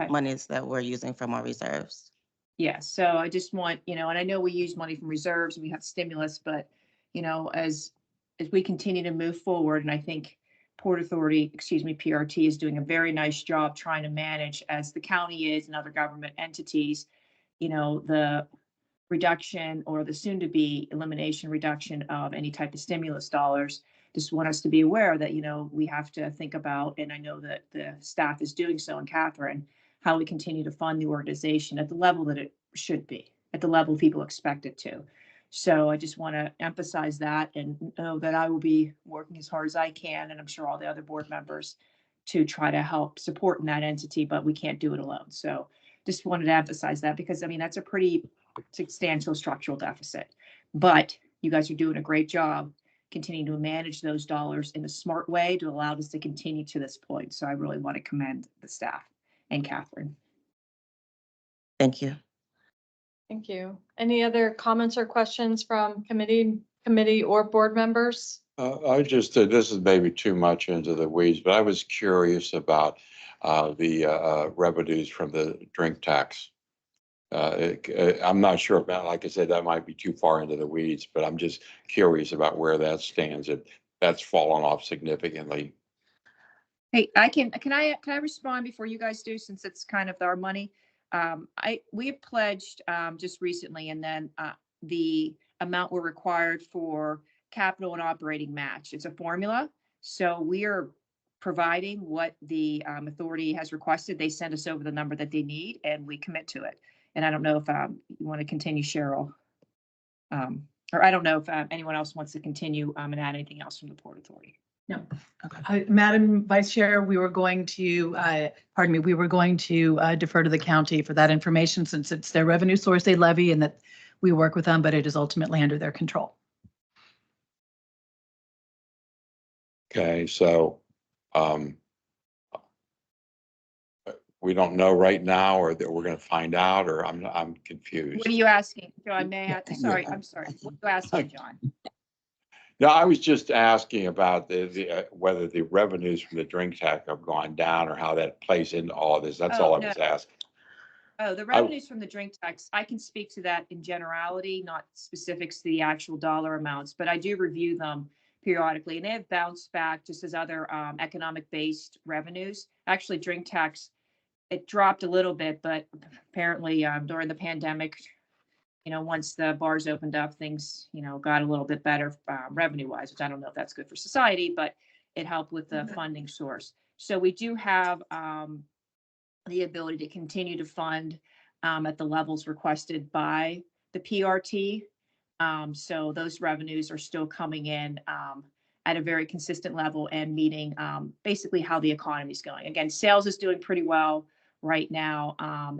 monies that we're using from our reserves. Yeah, so I just want, and I know we use money from reserves and we have stimulus, but, as we continue to move forward, and I think PRT is doing a very nice job trying to manage, as the county is and other government entities, the reduction or the soon-to-be elimination reduction of any type of stimulus dollars. Just want us to be aware that, we have to think about, and I know that the staff is doing so, and Catherine, how we continue to fund the organization at the level that it should be, at the level people expect it to. So I just want to emphasize that and know that I will be working as hard as I can, and I'm sure all the other board members, to try to help support in that entity, but we can't do it alone. So just wanted to emphasize that because, that's a pretty substantial structural deficit. But you guys are doing a great job continuing to manage those dollars in a smart way to allow us to continue to this point. So I really want to commend the staff and Catherine. Thank you. Thank you. Any other comments or questions from committee or board members? I just, this is maybe too much into the weeds, but I was curious about the revenues from the drink tax. I'm not sure about, like I said, that might be too far into the weeds, but I'm just curious about where that stands. If that's fallen off significantly. Hey, can I respond before you guys do, since it's kind of our money? We have pledged, just recently, and then, the amount we're required for capital and operating match. It's a formula. So we are providing what the, authority has requested. They send us over the number that they need and we commit to it. And I don't know if, you want to continue, Cheryl. Or I don't know if, anyone else wants to continue, and add anything else from the Port Authority. No. Madam Vice Chair, we were going to, we were going to defer to the county for that information since it's their revenue source they levy and that we work with them, but it is ultimately under their control. Okay, so we don't know right now, or that we're going to find out, or I'm confused. What are you asking, John? Sorry, I'm sorry. What are you asking, John? No, I was just asking about whether the revenues from the drink tax have gone down or how that plays into all of this. That's all I was asking. Oh, the revenues from the drink tax, I can speak to that in generality, not specifics to the actual dollar amounts, but I do review them periodically, and they have bounced back just as other economic-based revenues. Actually, drink tax, it dropped a little bit, but apparently during the pandemic, once the bars opened up, things, got a little bit better revenue-wise, which I don't know if that's good for society, but it helped with the funding source. So we do have the ability to continue to fund at the levels requested by the PRT. So those revenues are still coming in at a very consistent level and meeting basically how the economy is going. Again, sales is doing pretty well right now,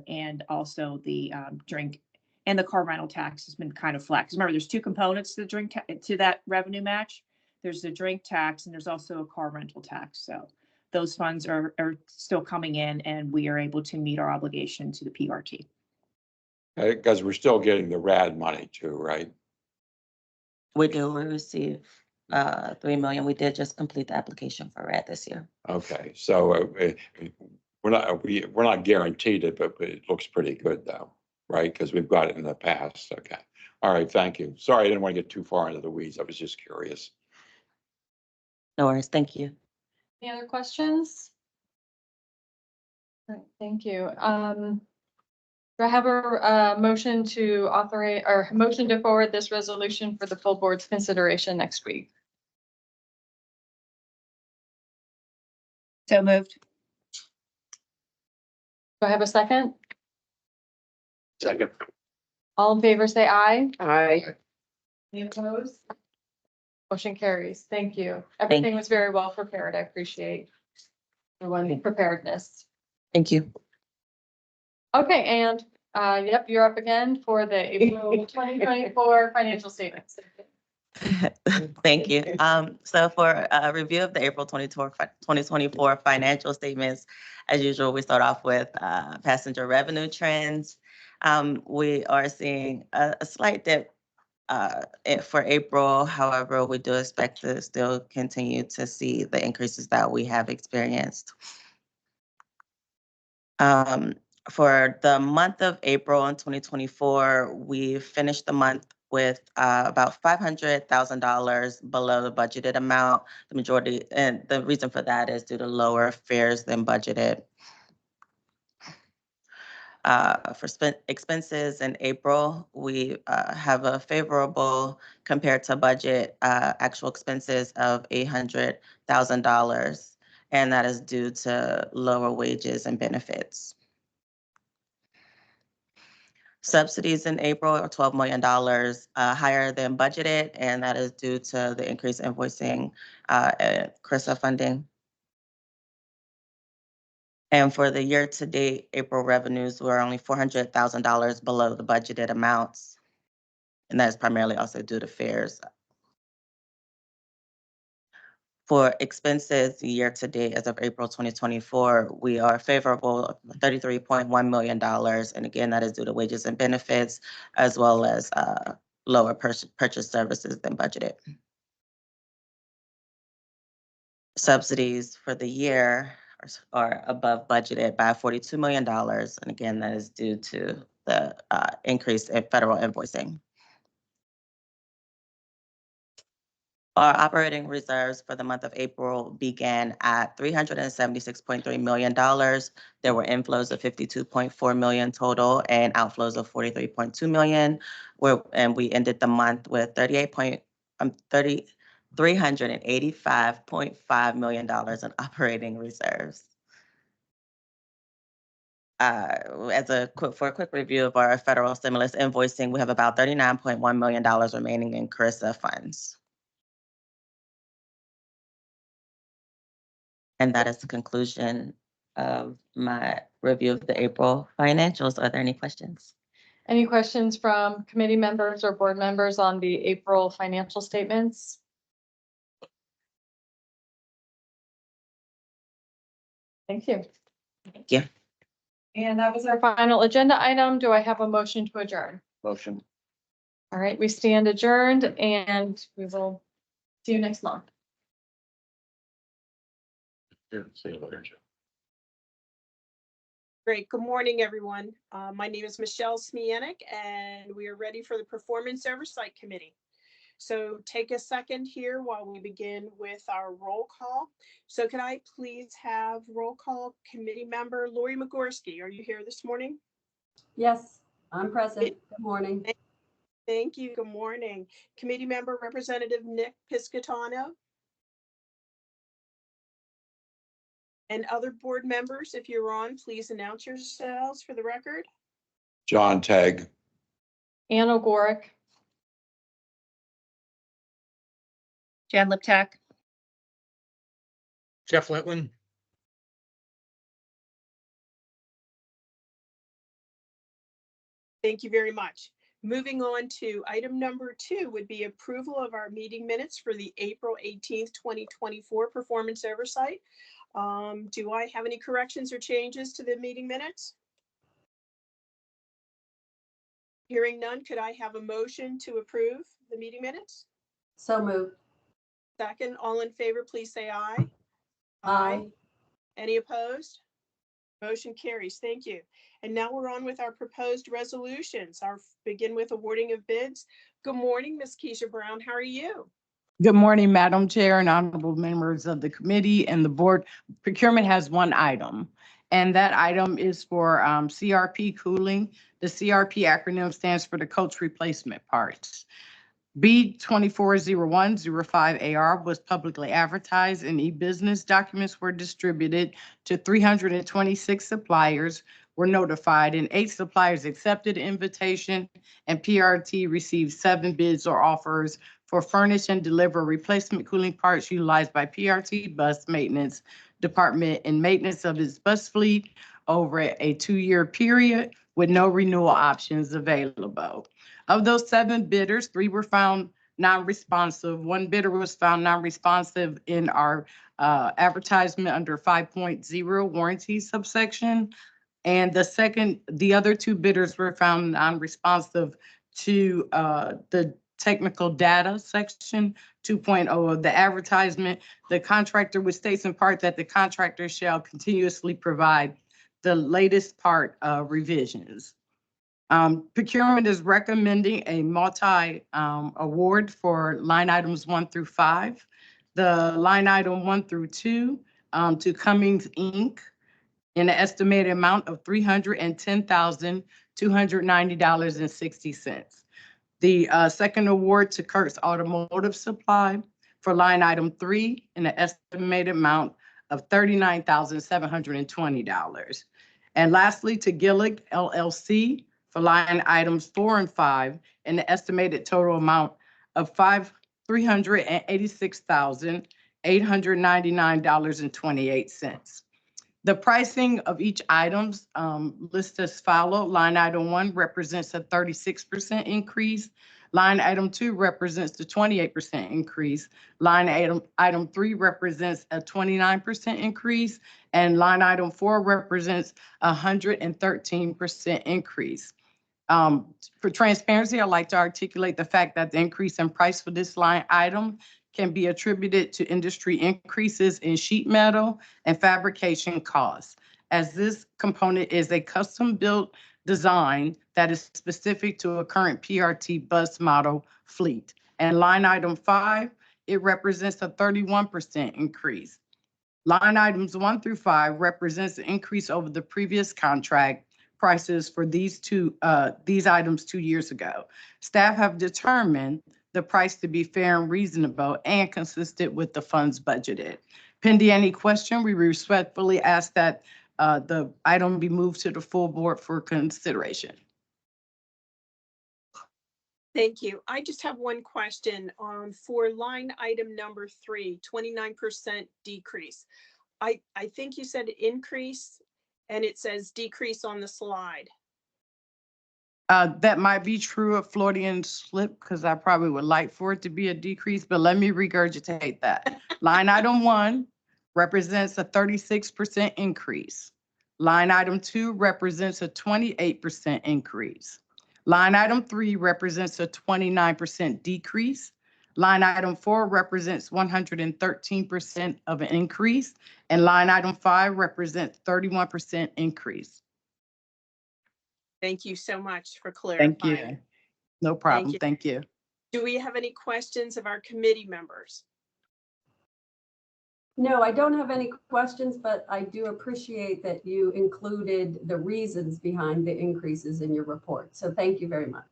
and also the drink and the car rental tax has been kind of flat. 'Cause remember, there's two components to the to that revenue match. There's the drink tax and there's also a car rental tax. So those funds are still coming in and we are able to meet our obligation to the PRT. Because we're still getting the RAD money too, right? We do, we receive 3 million. We did just complete the application for RAD this year. Okay, so we're not guaranteed it, but it looks pretty good though, right? Because we've got it in the past. Okay. All right, thank you. Sorry, I didn't want to get too far into the weeds. I was just curious. No worries, thank you. Any other questions? All right, thank you. Do I have a motion to authorize or motion to forward this resolution for the full board's consideration next week? So moved. Do I have a second? Second. All in favor, say aye. Aye. Any opposed? Motion carries. Thank you. Everything was very well prepared. I appreciate everyone's preparedness. Thank you. Okay, and yep, you're up again for the April 2024 financial statements. Thank you. So for a review of the April 2024 financial statements, as usual, we start off with passenger revenue trends. We are seeing a slight dip for April. However, we do expect to still continue to see the increases that we have experienced. For the month of April in 2024, we finished the month with about $500,000 below the budgeted amount. The majority, and the reason for that is due to lower fares than budgeted. For expenses in April, we have a favorable compared to budget actual expenses of $800,000, and that is due to lower wages and benefits. Subsidies in April are $12 million higher than budgeted, and that is due to the increased invoicing and CRISA funding. And for the year-to-date, April revenues were only $400,000 below the budgeted amounts, and that is primarily also due to fares. For expenses year-to-date as of April 2024, we are favorable $33.1 million. And again, that is due to wages and benefits, as well as lower purchase services than budgeted. subsidies for the year are above budgeted by $42 million. And again, that is due to the increase in federal invoicing. Our operating reserves for the month of April began at $376.3 million. There were inflows of $52.4 million total and outflows of $43.2 million. And we ended the month with $385.5 million in operating reserves. For a quick review of our federal stimulus invoicing, we have about $39.1 million remaining in CRISA funds. And that is the conclusion of my review of the April financials. Are there any questions? Any questions from committee members or board members on the April financial statements? Thank you. Thank you. And that was our final agenda item. Do I have a motion to adjourn? Motion. All right, we stand adjourned and we will see you next month. Here, see you later, Joe. Great. Good morning, everyone. My name is Michelle Smianik, and we are ready for the Performance Oversight Committee. So take a second here while we begin with our roll call. So can I please have roll call committee member Lori Migorski? Are you here this morning? Yes, I'm present. Good morning. Thank you. Good morning. Committee member Representative Nick Piscatano. And other board members, if you're on, please announce yourselves for the record. John Tagg. Ann O'Gorick. Jan Liptak. Jeff Litwin. Thank you very much. Moving on to item number 2 would be approval of our meeting minutes for the April 18th, 2024 performance oversight. Do I have any corrections or changes to the meeting minutes? Hearing none, could I have a motion to approve the meeting minutes? So moved. Second, all in favor, please say aye. Aye. Any opposed? Motion carries. Thank you. And now we're on with our proposed resolutions. Our begin with awarding of bids. Good morning, Ms. Keisha Brown. How are you? Good morning, Madam Chair and honorable members of the committee and the board. Procurement has one item, and that item is for CRP cooling. The CRP acronym stands for the coach replacement parts. B240105AR was publicly advertised and e-business documents were distributed to 326 suppliers were notified and 8 suppliers accepted the invitation, and PRT received 7 bids or offers for furnish and deliver replacement cooling parts utilized by PRT bus maintenance department in maintenance of its bus fleet over a 2-year period with no renewal options available. Of those 7 bidders, 3 were found non-responsive. 1 bidder was found non-responsive in our advertisement under 5.0 warranty subsection. And the other 2 bidders were found non-responsive to the technical data section 2.0 of the advertisement. The contractor, which states in part that the contractor shall continuously provide the latest part revisions. Procurement is recommending a multi-award for line items 1 through 5. The line item 1 through 2 to Cummings Inc. in an estimated amount of $310,290.60. The second award to Kurt's Automotive Supply for line item 3 in an estimated amount of $39,720. And lastly, to Gillig LLC for line items 4 and 5 in the estimated total amount of $386,899.28. The pricing of each items listed as follow. Line item 1 represents a 36% increase. Line item 2 represents the 28% increase. Line item 3 represents a 29% increase. And line item 4 represents a 113% increase. For transparency, I'd like to articulate the fact that the increase in price for this line item can be attributed to industry increases in sheet metal and fabrication costs, as this component is a custom-built design that is specific to a current PRT bus model fleet. And line item 5, it represents a 31% increase. Line items 1 through 5 represents an increase over the previous contract prices for these items 2 years ago. Staff have determined the price to be fair and reasonable and consistent with the funds budgeted. Pending any question, we respectfully ask that the item be moved to the full board for consideration. Thank you. I just have one question for line item number 3, 29% decrease. I think you said increase and it says decrease on the slide. That might be true of Floridian slip because I probably would like for it to be a decrease, but let me regurgitate that. Line item 1 represents a 36% increase. Line item 2 represents a 28% increase. Line item 3 represents a 29% decrease. Line item 4 represents 113% of an increase. And line item 5 represents 31% increase. Thank you so much for clarifying. Thank you. No problem. Thank you. Do we have any questions of our committee members? No, I don't have any questions, but I do appreciate that you included the reasons behind the increases in your report. So thank you very much.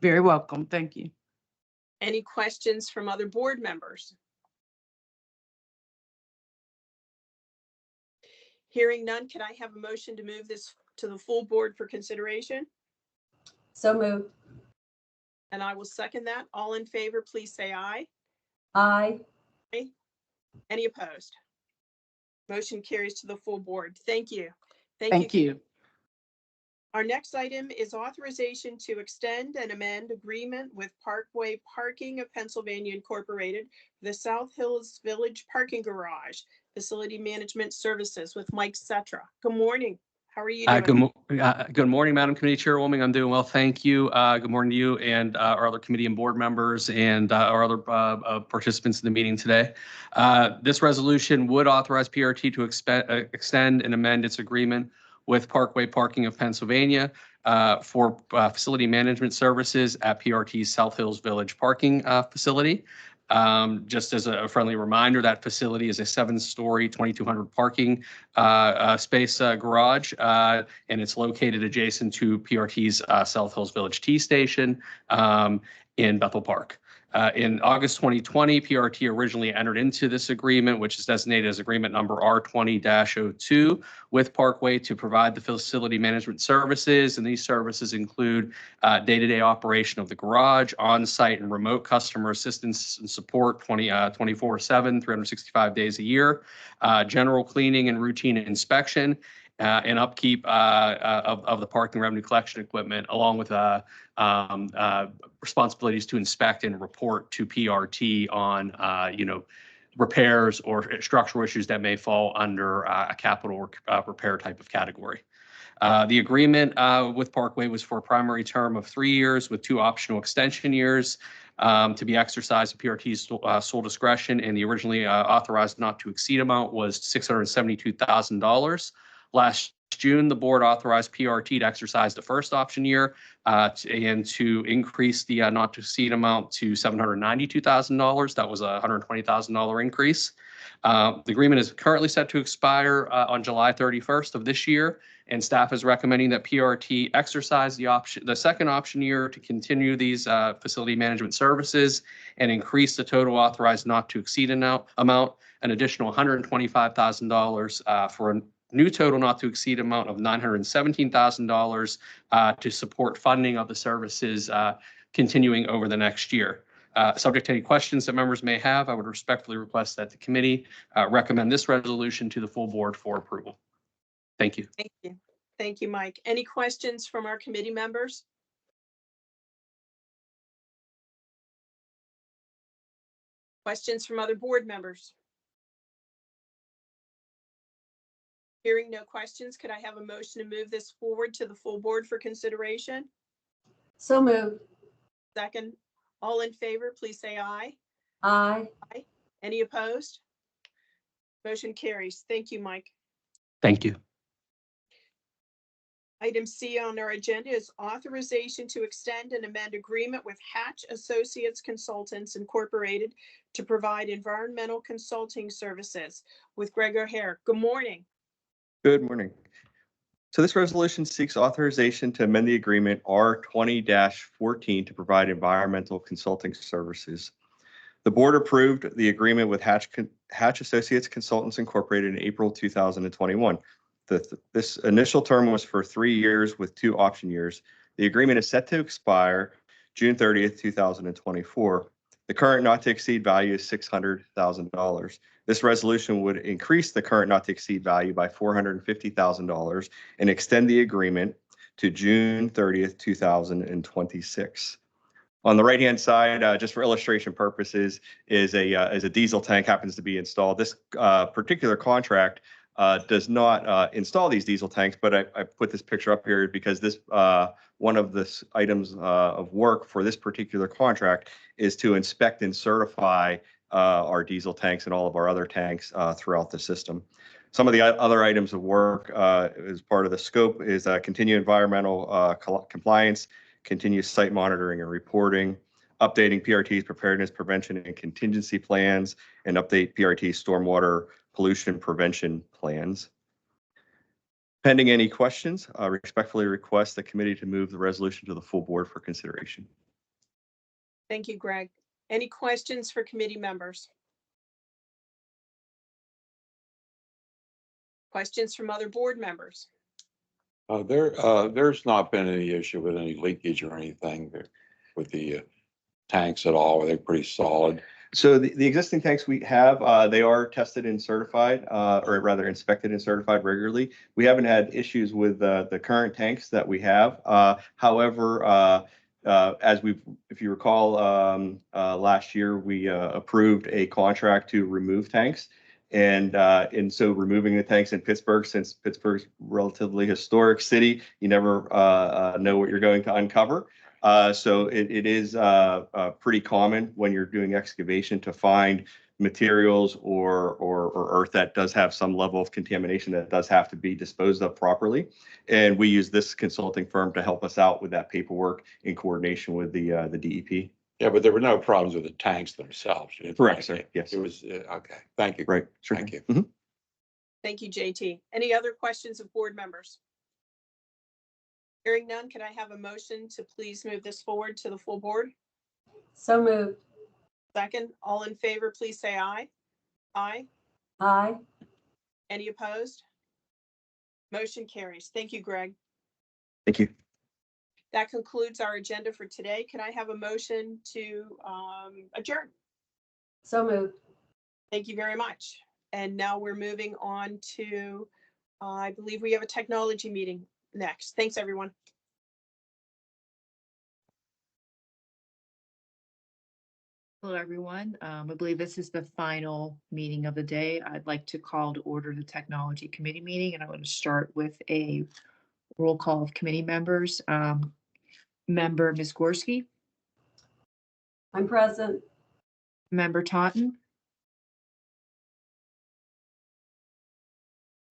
Very welcome. Thank you. Any questions from other board members? Hearing none, can I have a motion to move this to the full board for consideration? So moved. And I will second that. All in favor, please say aye. Aye. Any opposed? Motion carries to the full board. Thank you. Thank you. Our next item is authorization to extend and amend agreement with Parkway Parking of Pennsylvania Incorporated, the South Hills Village Parking Garage, Facility Management Services with Mike Cetra. Good morning. How are you doing? Good morning, Madam Committee Chairwoman. I'm doing well, thank you. Good morning to you and our other committee and board members and our other participants in the meeting today. This resolution would authorize PRT to extend and amend its agreement with Parkway Parking of Pennsylvania for facility management services at PRT's South Hills Village Parking Facility. Just as a friendly reminder, that facility is a 7-story, 2,200 parking space garage, and it's located adjacent to PRT's South Hills Village T Station in Bethel Park. In August 2020, PRT originally entered into this agreement, which is designated as agreement number R20-02 with Parkway to provide the facility management services. And these services include day-to-day operation of the garage, on-site and remote customer assistance and support 24/7, 365 days a year, general cleaning and routine inspection, and upkeep of the parking revenue collection equipment, along with responsibilities to inspect and report to PRT on repairs or structural issues that may fall under a capital repair type of category. The agreement with Parkway was for a primary term of 3 years with 2 optional extension years to be exercised at PRT's sole discretion, and the originally authorized not to exceed amount was $672,000. Last June, the board authorized PRT to exercise the first option year and to increase the not to exceed amount to $792,000. That was a $120,000 increase. The agreement is currently set to expire on July 31st of this year, and staff is recommending that PRT exercise the second option year to continue these facility management services and increase the total authorized not to exceed amount an additional $125,000 for a new total not to exceed amount of $917,000 to support funding of the services continuing over the next year. Subject to any questions that members may have, I would respectfully request that the committee recommend this resolution to the full board for approval. Thank you. Thank you. Thank you, Mike. Any questions from our committee members? Questions from other board members? Hearing no questions, could I have a motion to move this forward to the full board for consideration? So moved. Second, all in favor, please say aye. Aye. Any opposed? Motion carries. Thank you, Mike. Thank you. Item C on our agenda is authorization to extend and amend agreement with Hatch Associates Consultants Incorporated to provide environmental consulting services with Greg O'Hare. Good morning. Good morning. So this resolution seeks authorization to amend the agreement R20-14 to provide environmental consulting services. The board approved the agreement with Hatch Associates Consultants Incorporated in April 2021. This initial term was for 3 years with 2 option years. The agreement is set to expire June 30th, 2024. The current not to exceed value is $600,000. This resolution would increase the current not to exceed value by $450,000 and extend the agreement to June 30th, 2026. On the right-hand side, just for illustration purposes, is a diesel tank happens to be installed. This particular contract does not install these diesel tanks, but I put this picture up here because this one of the items of work for this particular contract is to inspect and certify our diesel tanks and all of our other tanks throughout the system. Some of the other items of work as part of the scope is continue environmental compliance, continue site monitoring and reporting, updating PRT's preparedness, prevention, and contingency plans, and update PRT stormwater pollution prevention plans. Pending any questions, I respectfully request the committee to move the resolution to the full board for consideration. Thank you, Greg. Any questions for committee members? Questions from other board members? There's not been any issue with any leakage or anything with the tanks at all. Are they pretty solid? So the existing tanks we have, they are tested and certified, or rather inspected and certified regularly. We haven't had issues with the current tanks that we have. However, if you recall, last year we approved a contract to remove tanks. And so removing the tanks in Pittsburgh, since Pittsburgh's a relatively historic city, you never know what you're going to uncover. So it is pretty common when you're doing excavation to find materials or earth that does have some level of contamination that does have to be disposed of properly. And we use this consulting firm to help us out with that paperwork in coordination with the DEP. Yeah, but there were no problems with the tanks themselves. Correct, sir. Yes. It was, okay, thank you. Right. Sure. Thank you. Mm-hmm. Thank you, JT. Any other questions of board members? Hearing none, can I have a motion to please move this forward to the full board? So moved. Second, all in favor, please say aye. Aye. Aye. Any opposed? Motion carries. Thank you, Greg. Thank you. That concludes our agenda for today. Can I have a motion to adjourn? So moved. Thank you very much. And now we're moving on to, I believe we have a technology meeting next. Thanks, everyone. Hello, everyone. I believe this is the final meeting of the day. I'd like to call to order the Technology Committee meeting, and I'm going to start with a roll call of committee members. Member Ms. Gorski, I'm present. Member Taunton.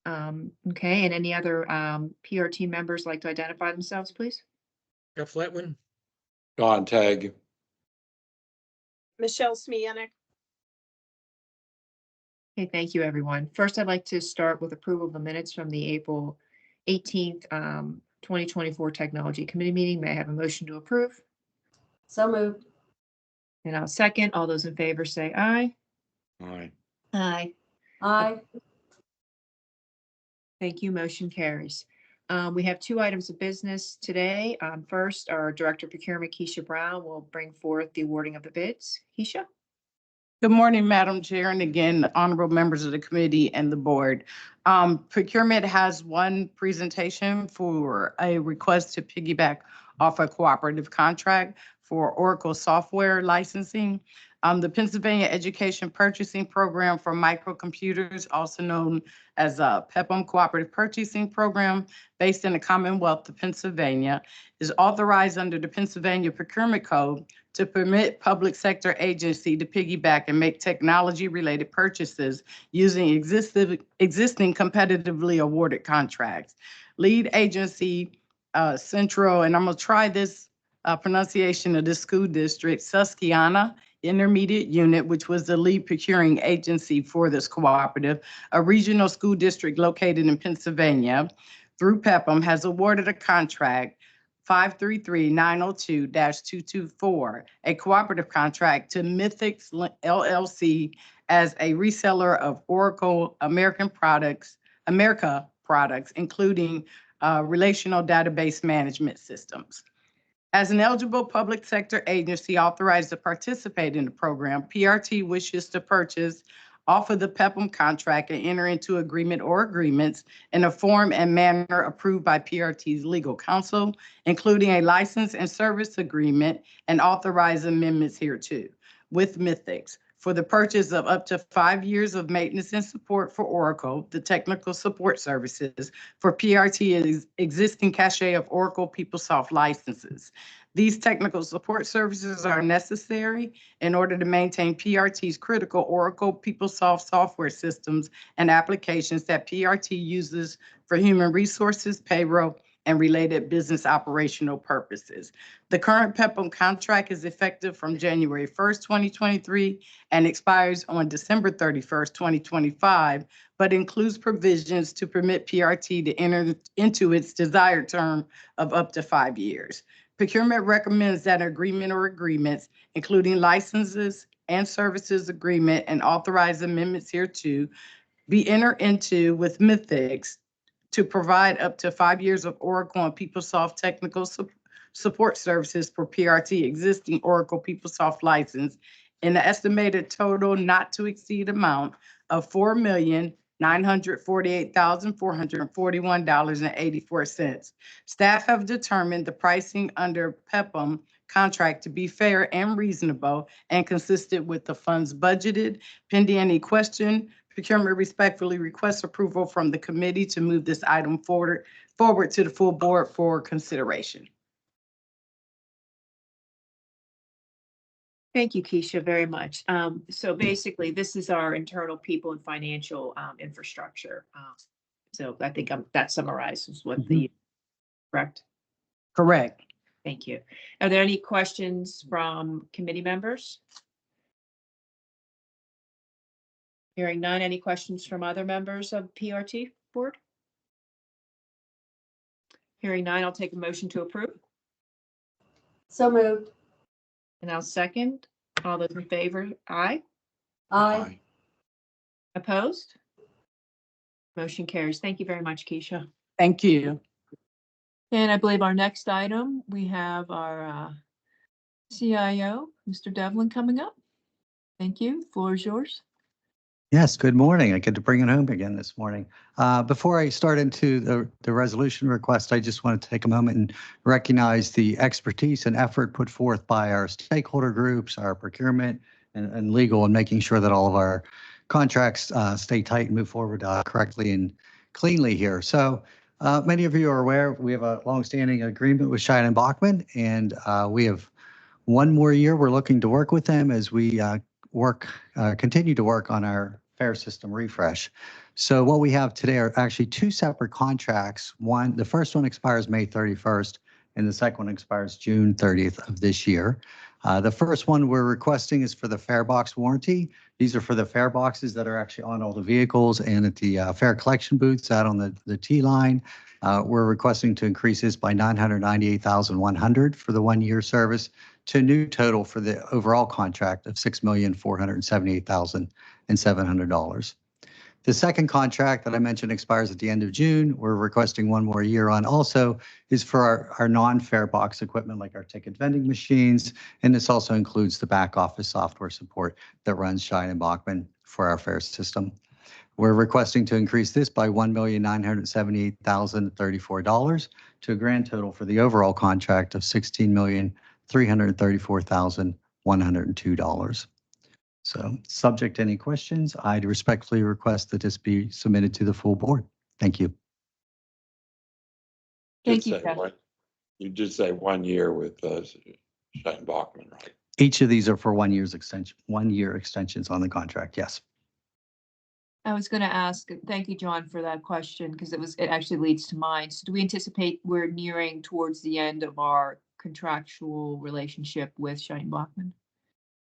Okay, and any other PRT members like to identify themselves, please? Jeff Letwin. Don Tagg. Michelle Smianik. Okay, thank you, everyone. First, I'd like to start with approval of the minutes from the April 18th, 2024 Technology Committee meeting. May I have a motion to approve? So moved. And I'll second. All those in favor say aye. Aye. Aye. Aye. Thank you. Motion carries. We have 2 items of business today. First, our Director of Procurement, Keisha Brown, will bring forth the awarding of the bids. Keisha? Good morning, Madam Chair, and again, honorable members of the committee and the board. Procurement has one presentation for a request to piggyback off a cooperative contract for Oracle software licensing. The Pennsylvania Education Purchasing Program for Microcomputers, also known as PEPM Cooperative Purchasing Program, based in the Commonwealth of Pennsylvania, is authorized under the Pennsylvania Procurement Code to permit public sector agency to piggyback and make technology-related purchases using existing competitively awarded contracts. Lead agency Central, and I'm gonna try this pronunciation of the school district, Susquehanna Intermediate Unit, which was the lead procuring agency for this cooperative, a regional school district located in Pennsylvania, through PEPM, has awarded a contract 533-902-224, a cooperative contract to Mythics LLC as a reseller of Oracle America products, including relational database management systems. As an eligible public sector agency authorized to participate in the program, PRT wishes to purchase off of the PEPM contract and enter into agreement or agreements in a form and manner approved by PRT's legal counsel, including a license and service agreement and authorized amendments hereto with Mythics for the purchase of up to 5 years of maintenance and support for Oracle, the technical support services for PRT's existing cache of Oracle PeopleSoft licenses. These technical support services are necessary in order to maintain PRT's critical Oracle PeopleSoft software systems and applications that PRT uses for human resources, payroll, and related business operational purposes. The current PEPM contract is effective from January 1st, 2023 and expires on December 31st, 2025, but includes provisions to permit PRT to enter into its desired term of up to 5 years. Procurement recommends that an agreement or agreements, including licenses and services agreement and authorized amendments hereto, be entered into with Mythics to provide up to 5 years of Oracle and PeopleSoft technical support services for PRT existing Oracle PeopleSoft license in the estimated total not to exceed amount of $4,948,441.84. Staff have determined the pricing under PEPM contract to be fair and reasonable and consistent with the funds budgeted. Pending any question, procurement respectfully requests approval from the committee to move this item forward to the full board for consideration. Thank you, Keisha, very much. So basically, this is our internal people and financial infrastructure. So I think that summarizes what the, correct? Correct. Thank you. Are there any questions from committee members? Hearing none, any questions from other members of PRT board? Hearing none, I'll take a motion to approve. So moved. And I'll second. All those in favor, aye. Aye. Opposed? Motion carries. Thank you very much, Keisha. Thank you. And I believe our next item, we have our CIO, Mr. Devlin, coming up. Thank you. Floor is yours. Yes, good morning. I get to bring it home again this morning. Before I start into the resolution request, I just want to take a moment and recognize the expertise and effort put forth by our stakeholder groups, our procurement and legal, and making sure that all of our contracts stay tight and move forward correctly and cleanly here. So many of you are aware we have a longstanding agreement with Cheyenne and Bachman, and we have one more year we're looking to work with them as we continue to work on our fare system refresh. So what we have today are actually two separate contracts. The first one expires May 31st, and the second one expires June 30th of this year. The first one we're requesting is for the fare box warranty. These are for the fare boxes that are actually on all the vehicles and at the fare collection booths out on the T line. We're requesting to increase this by $998,100 for the 1 year service to a new total for the overall contract of $6,478,700. The second contract that I mentioned expires at the end of June. We're requesting one more year on also is for our non-fare box equipment like our ticket vending machines. And this also includes the back office software support that runs Cheyenne and Bachman for our fare system. We're requesting to increase this by $1,978,034 to a grand total for the overall contract of $16,334,102. So subject to any questions, I'd respectfully request that this be submitted to the full board. Thank you. Thank Just you, say Jeff. You did say 1 year with Shane Bachman, right? Each of these are for 1 year's extension, 1 year extensions on the contract. Yes. I was going to ask, thank you, John, for that question, because it actually leads to mine. So do we anticipate we're nearing towards the end of our contractual relationship with Shane Bachman?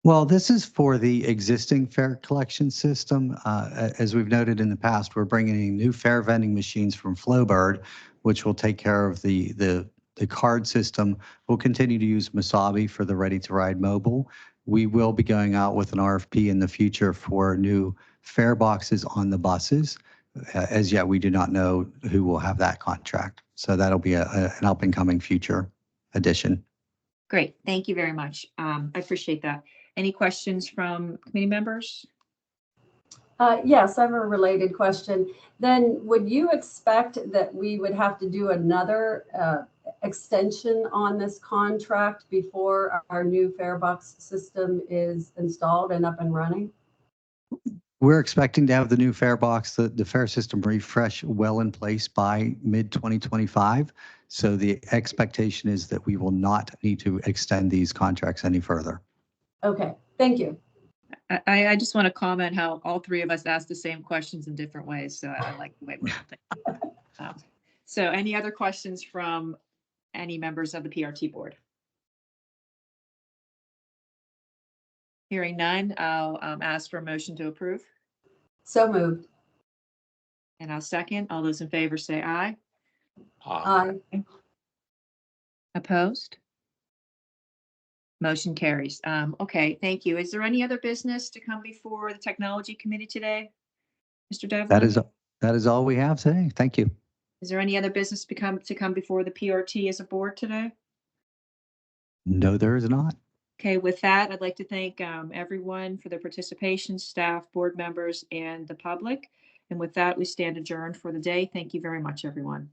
Well, this is for the existing fare collection system. As we've noted in the past, we're bringing in new fare vending machines from Flowbird, which will take care of the card system. We'll continue to use Masabi for the Ready to Ride mobile. We will be going out with an RFP in the future for new fare boxes on the buses. As yet, we do not know who will have that contract. So that'll be an up and coming future addition. Great, thank you very much. I appreciate that. Any questions from committee members? Yes, I have a related question. Then would you expect that we would have to do another extension on this contract before our new fare box system is installed and up and running? We're expecting to have the new fare box, the fare system refresh well in place by mid-2025. So the expectation is that we will not need to extend these contracts any further. Okay, thank you. I just want to comment how all three of us asked the same questions in different ways. So I like the way we're thinking. So any other questions from any members of the PRT board? Hearing none, I'll ask for a motion to approve. So moved. And I'll second. All those in favor say aye. Aye. Opposed? Motion carries. Okay, thank you. Is there any other business to come before the technology committee today? Mr. Devlin? That is all we have today. Thank you. Is there any other business to come before the PRT as a board today? No, there is not. Okay, with that, I'd like to thank everyone for their participation, staff, board members, and the public. And with that, we stand adjourned for the day. Thank you very much, everyone.